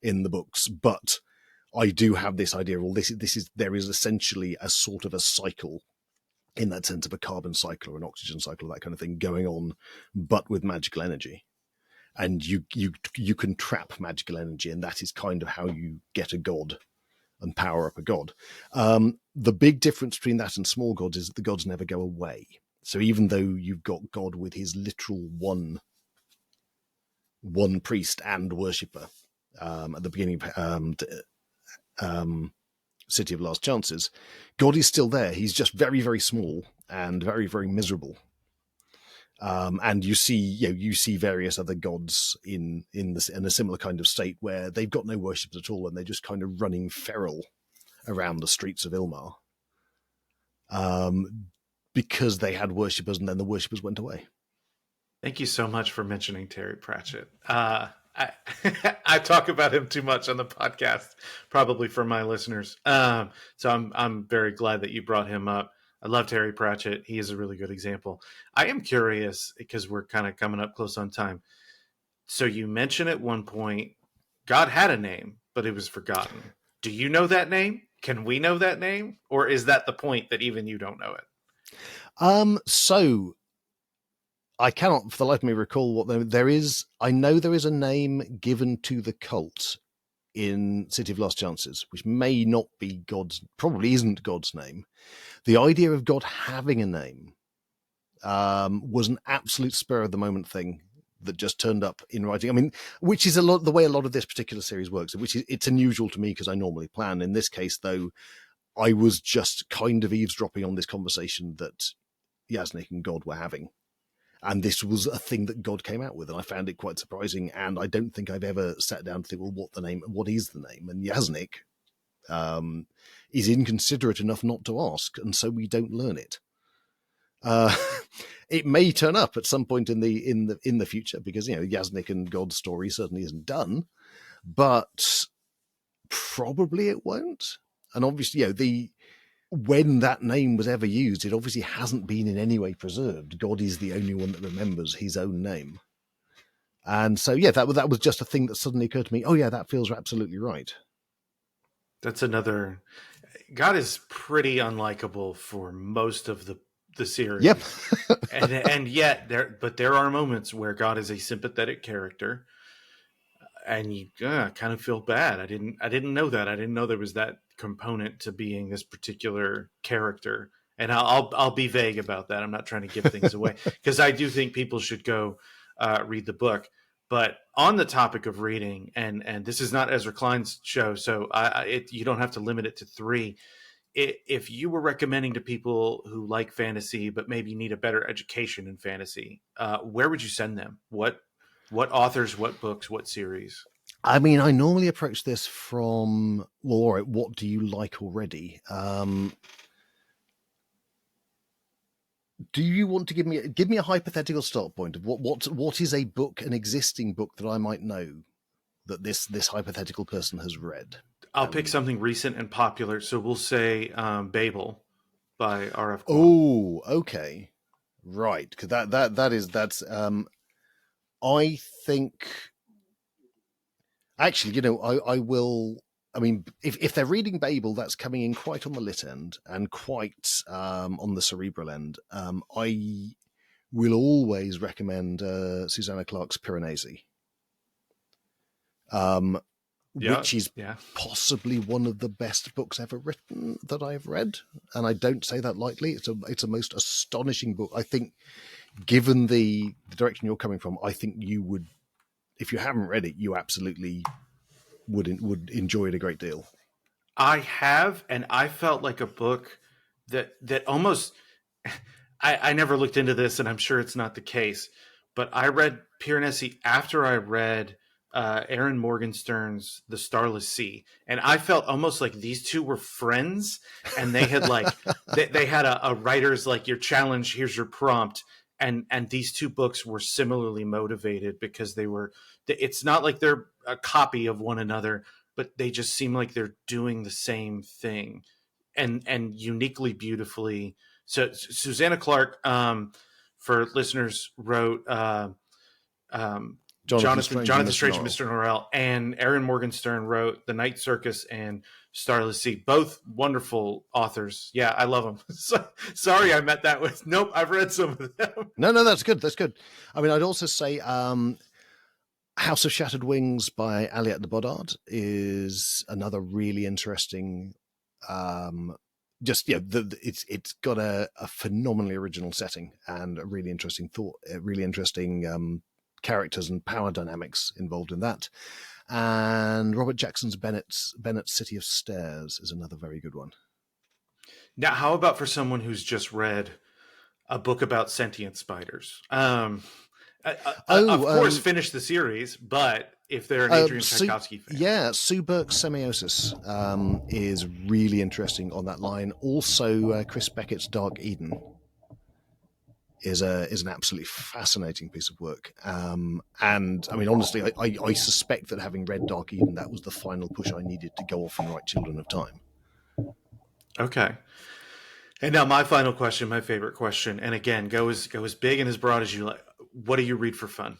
in the books, but I do have this idea, well, there is essentially a sort of a cycle, in that sense of a carbon cycle or an oxygen cycle, that kind of thing going on, but with magical energy. And you can trap magical energy, and that is kind of how you get a god and power up a god. The big difference between that and small gods is that the gods never go away. So even though you've got God with his literal one priest and worshipper at the beginning of City of Last Chances, God is still there. He's just very, very small and very, very miserable. And you see various other gods in a similar kind of state where they've got no worshippers at all, and they're just kind of running feral around the streets of Ilmar, because they had worshippers, and then the worshippers went away. Thank you so much for mentioning Terry Pratchett. I talk about him too much on the podcast, probably for my listeners. So I'm very glad that you brought him up. I love Terry Pratchett. He is a really good example. I am curious, because we're kind of coming up close on time. So you mentioned at one point, God had a name, but it was forgotten. Do you know that name? Can we know that name? Or is that the point, that even you don't know it? So I cannot for the life of me recall what there is. I know there is a name given to the cult in City of Last Chances, which may not be God's, probably isn't God's name. The idea of God having a name was an absolute spur of the moment thing that just turned up in writing. I mean, which is the way a lot of this particular series works, which is, it's unusual to me because I normally plan. In this case, though, I was just kind of eavesdropping on this conversation that Yaznik and God were having. And this was a thing that God came out with, and I found it quite surprising. And I don't think I've ever sat down to think, well, what is the name? And Yaznik is inconsiderate enough not to ask, and so we don't learn it. It may turn up at some point in the future, because Yaznik and God's story certainly isn't done, but probably it won't. And obviously, when that name was ever used, it obviously hasn't been in any way preserved. God is the only one that remembers his own name. And so, yeah, that was just a thing that suddenly occurred to me. Oh, yeah, that feels absolutely right. That's another. God is pretty unlikable for most of the Yep. series, and yet there are moments where God is a sympathetic character, and you kind of feel bad. I didn't know that. I didn't know there was that component to being this particular character. And I'll be vague about that. I'm not trying to give things away because I do think people should go read the book. But on the topic of reading, and this is not Ezra Klein's show, so you don't have to limit it to three. If you were recommending to people who like fantasy but maybe need a better education in fantasy, where would you send them? What authors, what books, what series? I mean, I normally approach this from, well, all right, what do you like already? Do you want to give me a hypothetical start point of what is a book, an existing book that I might know that this hypothetical person has read? I'll pick something recent and popular. So we'll say Babel by R.F. Kuang. Oh, okay, right. Because that's. I think actually, I will. I mean, if they're reading Babel, that's coming in quite on the lit end and quite on the cerebral end. I will always recommend Susanna Clarke's Piranesi, which is possibly one of the best books ever written that I've read, and I don't say that lightly. It's a most astonishing book. I think, given the direction you're coming from, I think you would, if you haven't read it, you absolutely would enjoy it a great deal. I have, and I felt like a book that almost. I never looked into this, and I'm sure it's not the case, but I read Piranesi after I read Aaron Morgenstern's The Starless Sea, and I felt almost like these two were friends, and they had like they had a writer's like, your challenge, here's your prompt, and these two books were similarly motivated because they were. It's not like they're a copy of one another, but they just seem like they're doing the same thing, and uniquely beautifully. So Susanna Clarke, for listeners, wrote Jonathan Strange and Mr. Norrell, and Aaron Morgenstern wrote The Night Circus and Starless Sea. Both wonderful authors. Yeah, I love them. Sorry, I met that with. Nope, I've read some of them. No, that's good. That's good. I mean, I'd also say House of Shattered Wings by Aliette de Bodard is another really interesting. It's got a phenomenally original setting and a really interesting thought, really interesting characters and power dynamics involved in that. And Robert Jackson's Bennett's City of Stairs is another very good one. Now, how about for someone who's just read a book about sentient spiders? Of course, finish the series, but if they're an Adrian Tchaikovsky fan. Yeah, Sue Burke's Semiosis is really interesting on that line. Also, Chris Beckett's Dark Eden is an absolutely fascinating piece of work. And I mean, honestly, I suspect that having read Dark Eden, that was the final push I needed to go off and write Children of Time. Okay. And now my final question, my favorite question, and again, go as big and as broad as you like. What do you read for fun?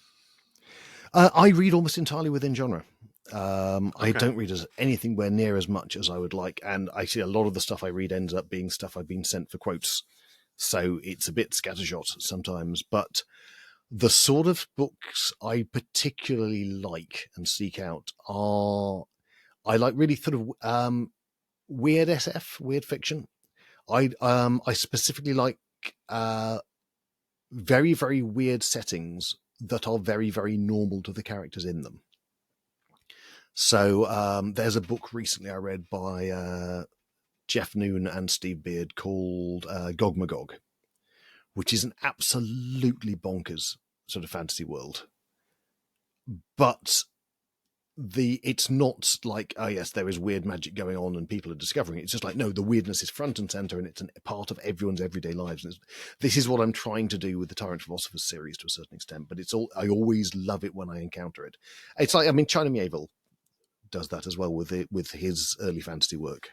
I read almost entirely within genre. I don't read anything where near as much as I would like, and I see a lot of the stuff I read ends up being stuff I've been sent for quotes, so it's a bit scattershot sometimes. But the sort of books I particularly like and seek out are, I like really sort of weird SF, weird fiction. I specifically like very, very weird settings that are very, very normal to the characters in them. So there's a book recently I read by Jeff Noon and Steve Beard called Gog Magog, which is an absolutely bonkers sort of fantasy world. But it's not like, oh yes, there is weird magic going on and people are discovering it. It's just like, no, the weirdness is front and center and it's a part of everyone's everyday lives. And this is what I'm trying to do with the Tyrant Philosophers series to a certain extent, but I always love it when I encounter it. It's like, I mean, China Miéville does that as well with his early fantasy work,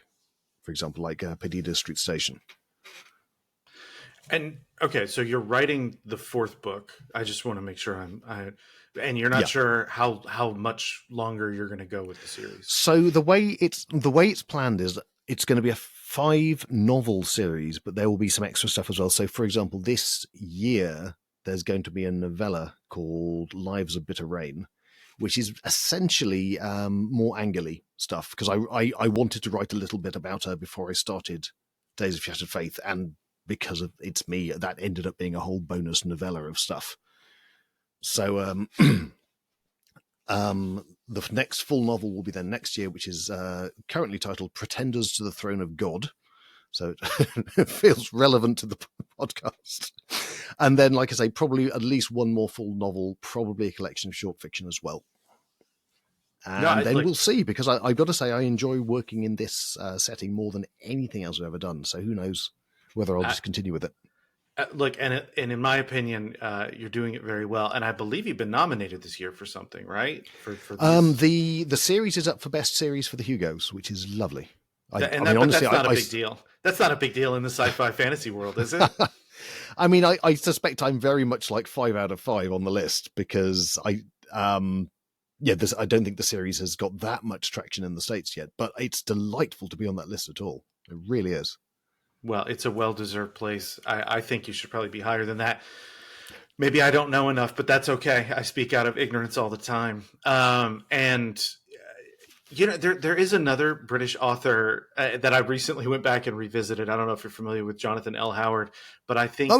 for example, like Perdita Street Station. And okay, so you're writing the fourth book. I just want to make sure And you're not Yeah. sure how much longer you're going to go with the series. So the way it's planned is it's going to be a 5-novel series, but there will be some extra stuff as well. So, for example, this year there's going to be a novella called Lives of Bitter Rain, which is essentially more Angeli stuff, because I wanted to write a little bit about her before I started Days of Shattered Faith, and because of It's Me, that ended up being a whole bonus novella of stuff. So the next full novel will be then next year, which is currently titled Pretenders to the Throne of God. So it feels relevant to the podcast. And then, like I say, probably at least one more full novel, probably a collection of short fiction as well. And then we'll see, because I've got to say I enjoy working in this setting more than anything else I've ever done. So who knows whether I'll just continue with it. Look, and in my opinion, you're doing it very well, and I believe you've been nominated this year for something, right? For the series is up for best series for the Hugos, which is lovely. But that's not a big deal. That's not a big deal in the sci-fi fantasy world, is it? I mean, I suspect I'm very much like 5 out of 5 on the list, because I don't think the series has got that much traction in the States yet, but it's delightful to be on that list at all. It really is. Well, it's a well-deserved place. I think you should probably be higher than that. Maybe I don't know enough, but that's okay. I speak out of ignorance all the time. And there is another British author that I recently went back and revisited. I don't know if you're familiar with Jonathan L. Howard, but I think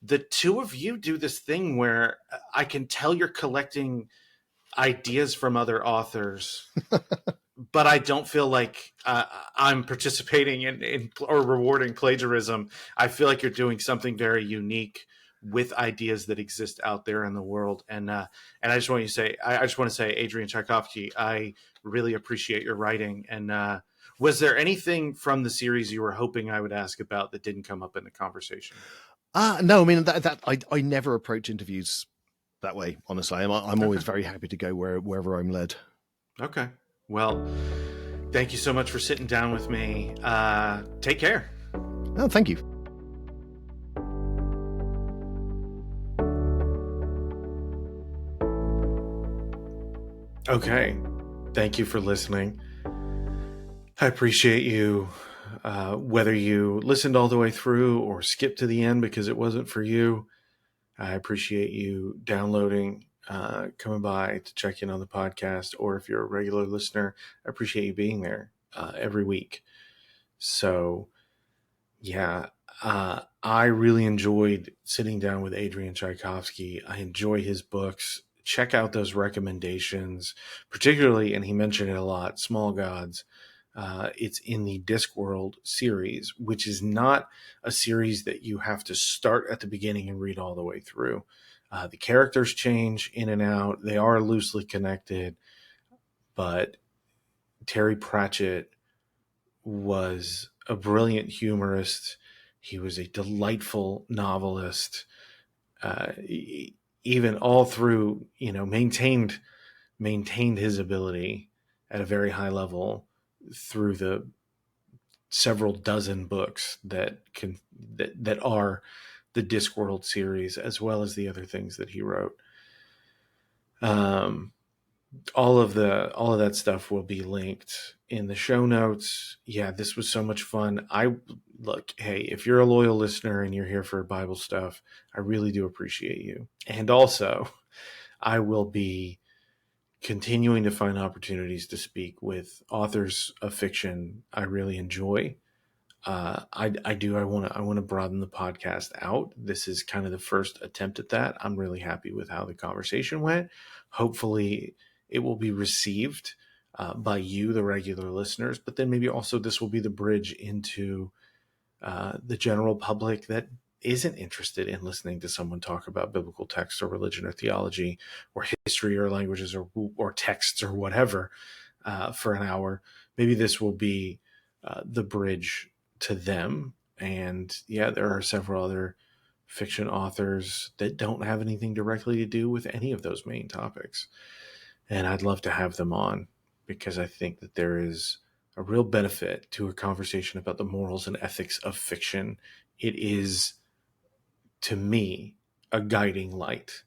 the two of you do this thing where I can tell you're collecting ideas from other authors, but I don't feel like I'm participating in or rewarding plagiarism. I feel like you're doing something very unique with ideas that exist out there in the world. And I just want to say, Adrian Tchaikovsky, I really appreciate your writing. And was there anything from the series you were hoping I would ask about that didn't come up in the conversation? No, I mean that I never approach interviews that way. Honestly, I'm always very happy to go wherever I'm led. Okay. Well, thank you so much for sitting down with me. Take care. Oh, thank you. Okay. Thank you for listening. I appreciate you, whether you listened all the way through or skipped to the end because it wasn't for you. I appreciate you downloading, coming by to check in on the podcast, or if you're a regular listener, I appreciate you being there every week. So, yeah, I really enjoyed sitting down with Adrian Tchaikovsky. I enjoy his books. Check out those recommendations, particularly, and he mentioned it a lot, Small Gods. It's in the Discworld series, which is not a series that you have to start at the beginning and read all the way through. The characters change in and out. They are loosely connected, but Terry Pratchett was a brilliant humorist. He was a delightful novelist. Even all through, maintained his ability at a very high level through the several dozen books that are the Discworld series, as well as the other things that he wrote. All of that stuff will be linked in the show notes. Yeah, this was so much fun. Hey, if you're a loyal listener and you're here for Bible stuff, I really do appreciate you. And also, I will be continuing to find opportunities to speak with authors of fiction I really enjoy. I want to broaden the podcast out. This is kind of the first attempt at that. I'm really happy with how the conversation went. Hopefully it will be received by you, the regular listeners, but then maybe also this will be the bridge into the general public that isn't interested in listening to someone talk about biblical text or religion or theology or history or languages or texts or whatever for an hour. Maybe this will be the bridge to them. And yeah, there are several other fiction authors that don't have anything directly to do with any of those main topics. And I'd love to have them on, because I think that there is a real benefit to a conversation about the morals and ethics of fiction. It is, to me, a guiding light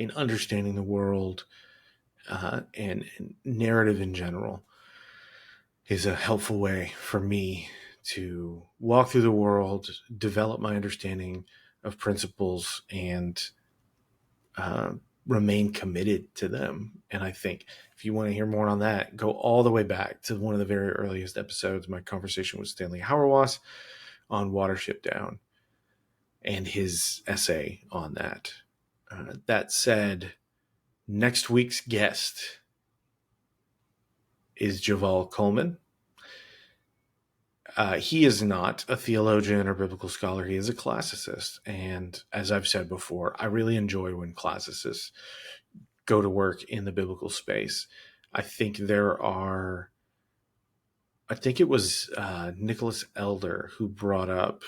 in understanding the world and narrative in general is a helpful way for me to walk through the world, develop my understanding of principles, and uh, remain committed to them. And I think if you want to hear more on that, go all the way back to one of the very earliest episodes, my conversation with Stanley Hauerwas on Watership Down and his essay on that. That said, next week's guest is Javal Coleman. He is not a theologian or biblical scholar. He is a classicist. And as I've said before, I really enjoy when classicists go to work in the biblical space. I think it was Nicholas Elder who brought up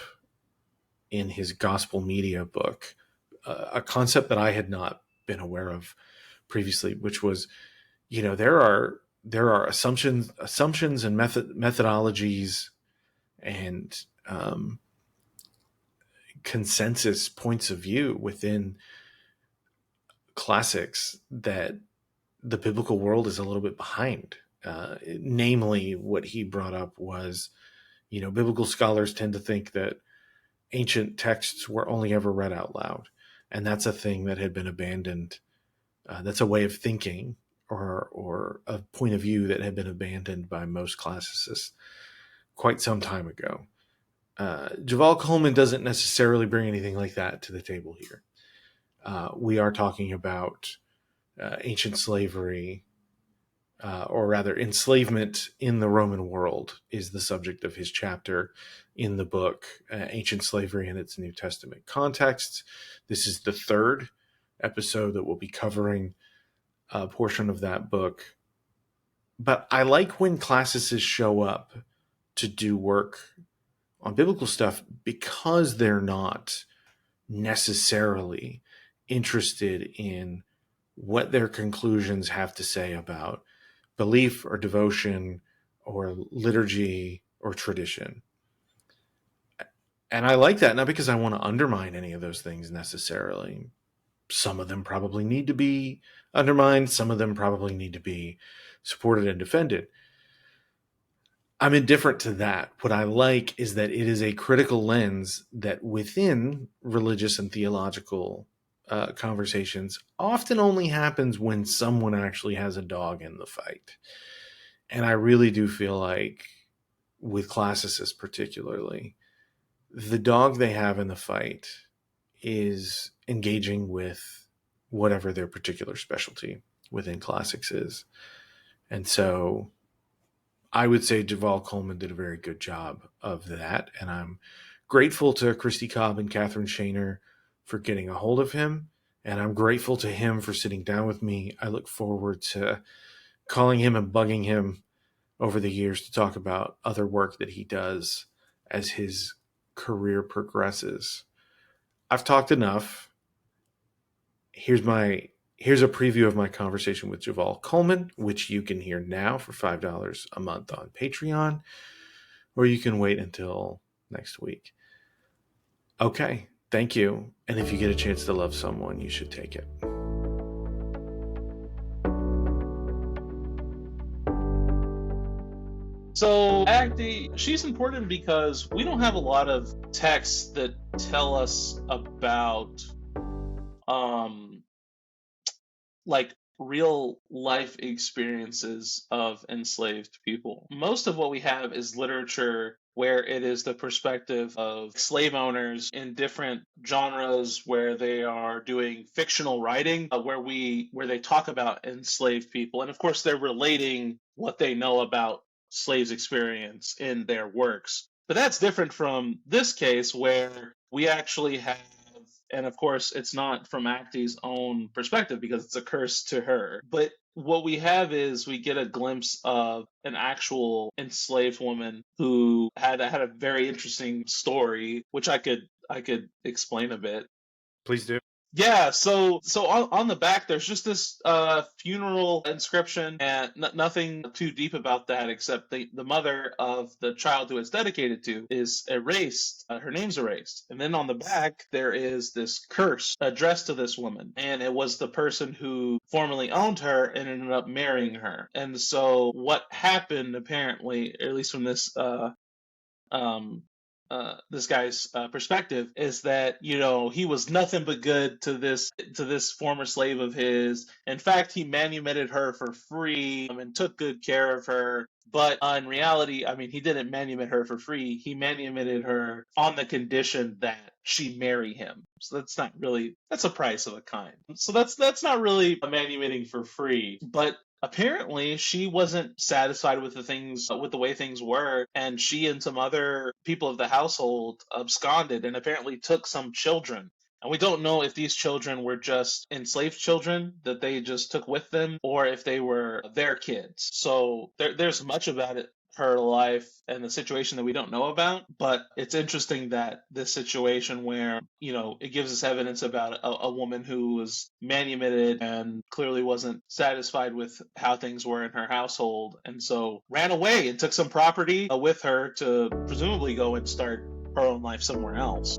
in his gospel media book a concept that I had not been aware of previously, which was, there are assumptions and methodologies and consensus points of view within classics that the biblical world is a little bit behind. Namely, what he brought up was, biblical scholars tend to think that ancient texts were only ever read out loud. And that's a thing that had been abandoned. That's a way of thinking or a point of view that had been abandoned by most classicists quite some time ago. Javal Coleman doesn't necessarily bring anything like that to the table here. We are talking about ancient slavery, or rather enslavement in the Roman world is the subject of his chapter in the book, Ancient Slavery in its New Testament Context. This is the third episode that we'll be covering a portion of that book. But I like when classicists show up to do work on biblical stuff because they're not necessarily interested in what their conclusions have to say about belief or devotion or liturgy or tradition. And I like that, not because I want to undermine any of those things necessarily. Some of them probably need to be undermined. Some of them probably need to be supported and defended. I'm indifferent to that. What I like is that it is a critical lens that within religious and theological conversations often only happens when someone actually has a dog in the fight. And I really do feel like with classicists particularly, the dog they have in the fight is engaging with whatever their particular specialty within classics is. And so I would say Javal Coleman did a very good job of that. And I'm grateful to Christy Cobb and Catherine Shaner for getting a hold of him. And I'm grateful to him for sitting down with me. I look forward to calling him and bugging him over the years to talk about other work that he does as his career progresses. I've talked enough. Here's a preview of my conversation with Javal Coleman, which you can hear now for $5 a month on Patreon, or you can wait until next week. Okay, thank you. And if you get a chance to love someone, you should take it. So Agdi, she's important because we don't have a lot of texts that tell us about like real life experiences of enslaved people. Most of what we have is literature where it is the perspective of slave owners in different genres where they are doing fictional writing, where they talk about enslaved people. And of course they're relating what they know about slaves' experience in their works. But that's different from this case where we actually have, and of course it's not from Acti's own perspective because it's a curse to her, but what we have is we get a glimpse of an actual enslaved woman who had a very interesting story, which I could explain a bit. Please do. Yeah, so on the back there's just this funeral inscription, and nothing too deep about that, except the mother of the child who it's dedicated to is erased. Her name's erased, and then on the back there is this curse addressed to this woman, and it was the person who formerly owned her and ended up marrying her. And so what happened, apparently, at least from um, this guy's perspective, is that he was nothing but good to this former slave of his. In fact, he manumitted her for free, and took good care of her. But in reality, I mean, he didn't manumit her for free. He manumitted her on the condition that she marry him. So that's a price of a kind. So that's not really a manumitting for free. But apparently she wasn't satisfied with the way things were, and she and some other people of the household absconded and apparently took some children. And we don't know if these children were just enslaved children that they just took with them, or if they were their kids. So there's much about it, her life and the situation, that we don't know about. But it's interesting that this situation where, it gives us evidence about a woman who was manumitted and clearly wasn't satisfied with how things were in her household, and so ran away and took some property with her to presumably go and start her own life somewhere else.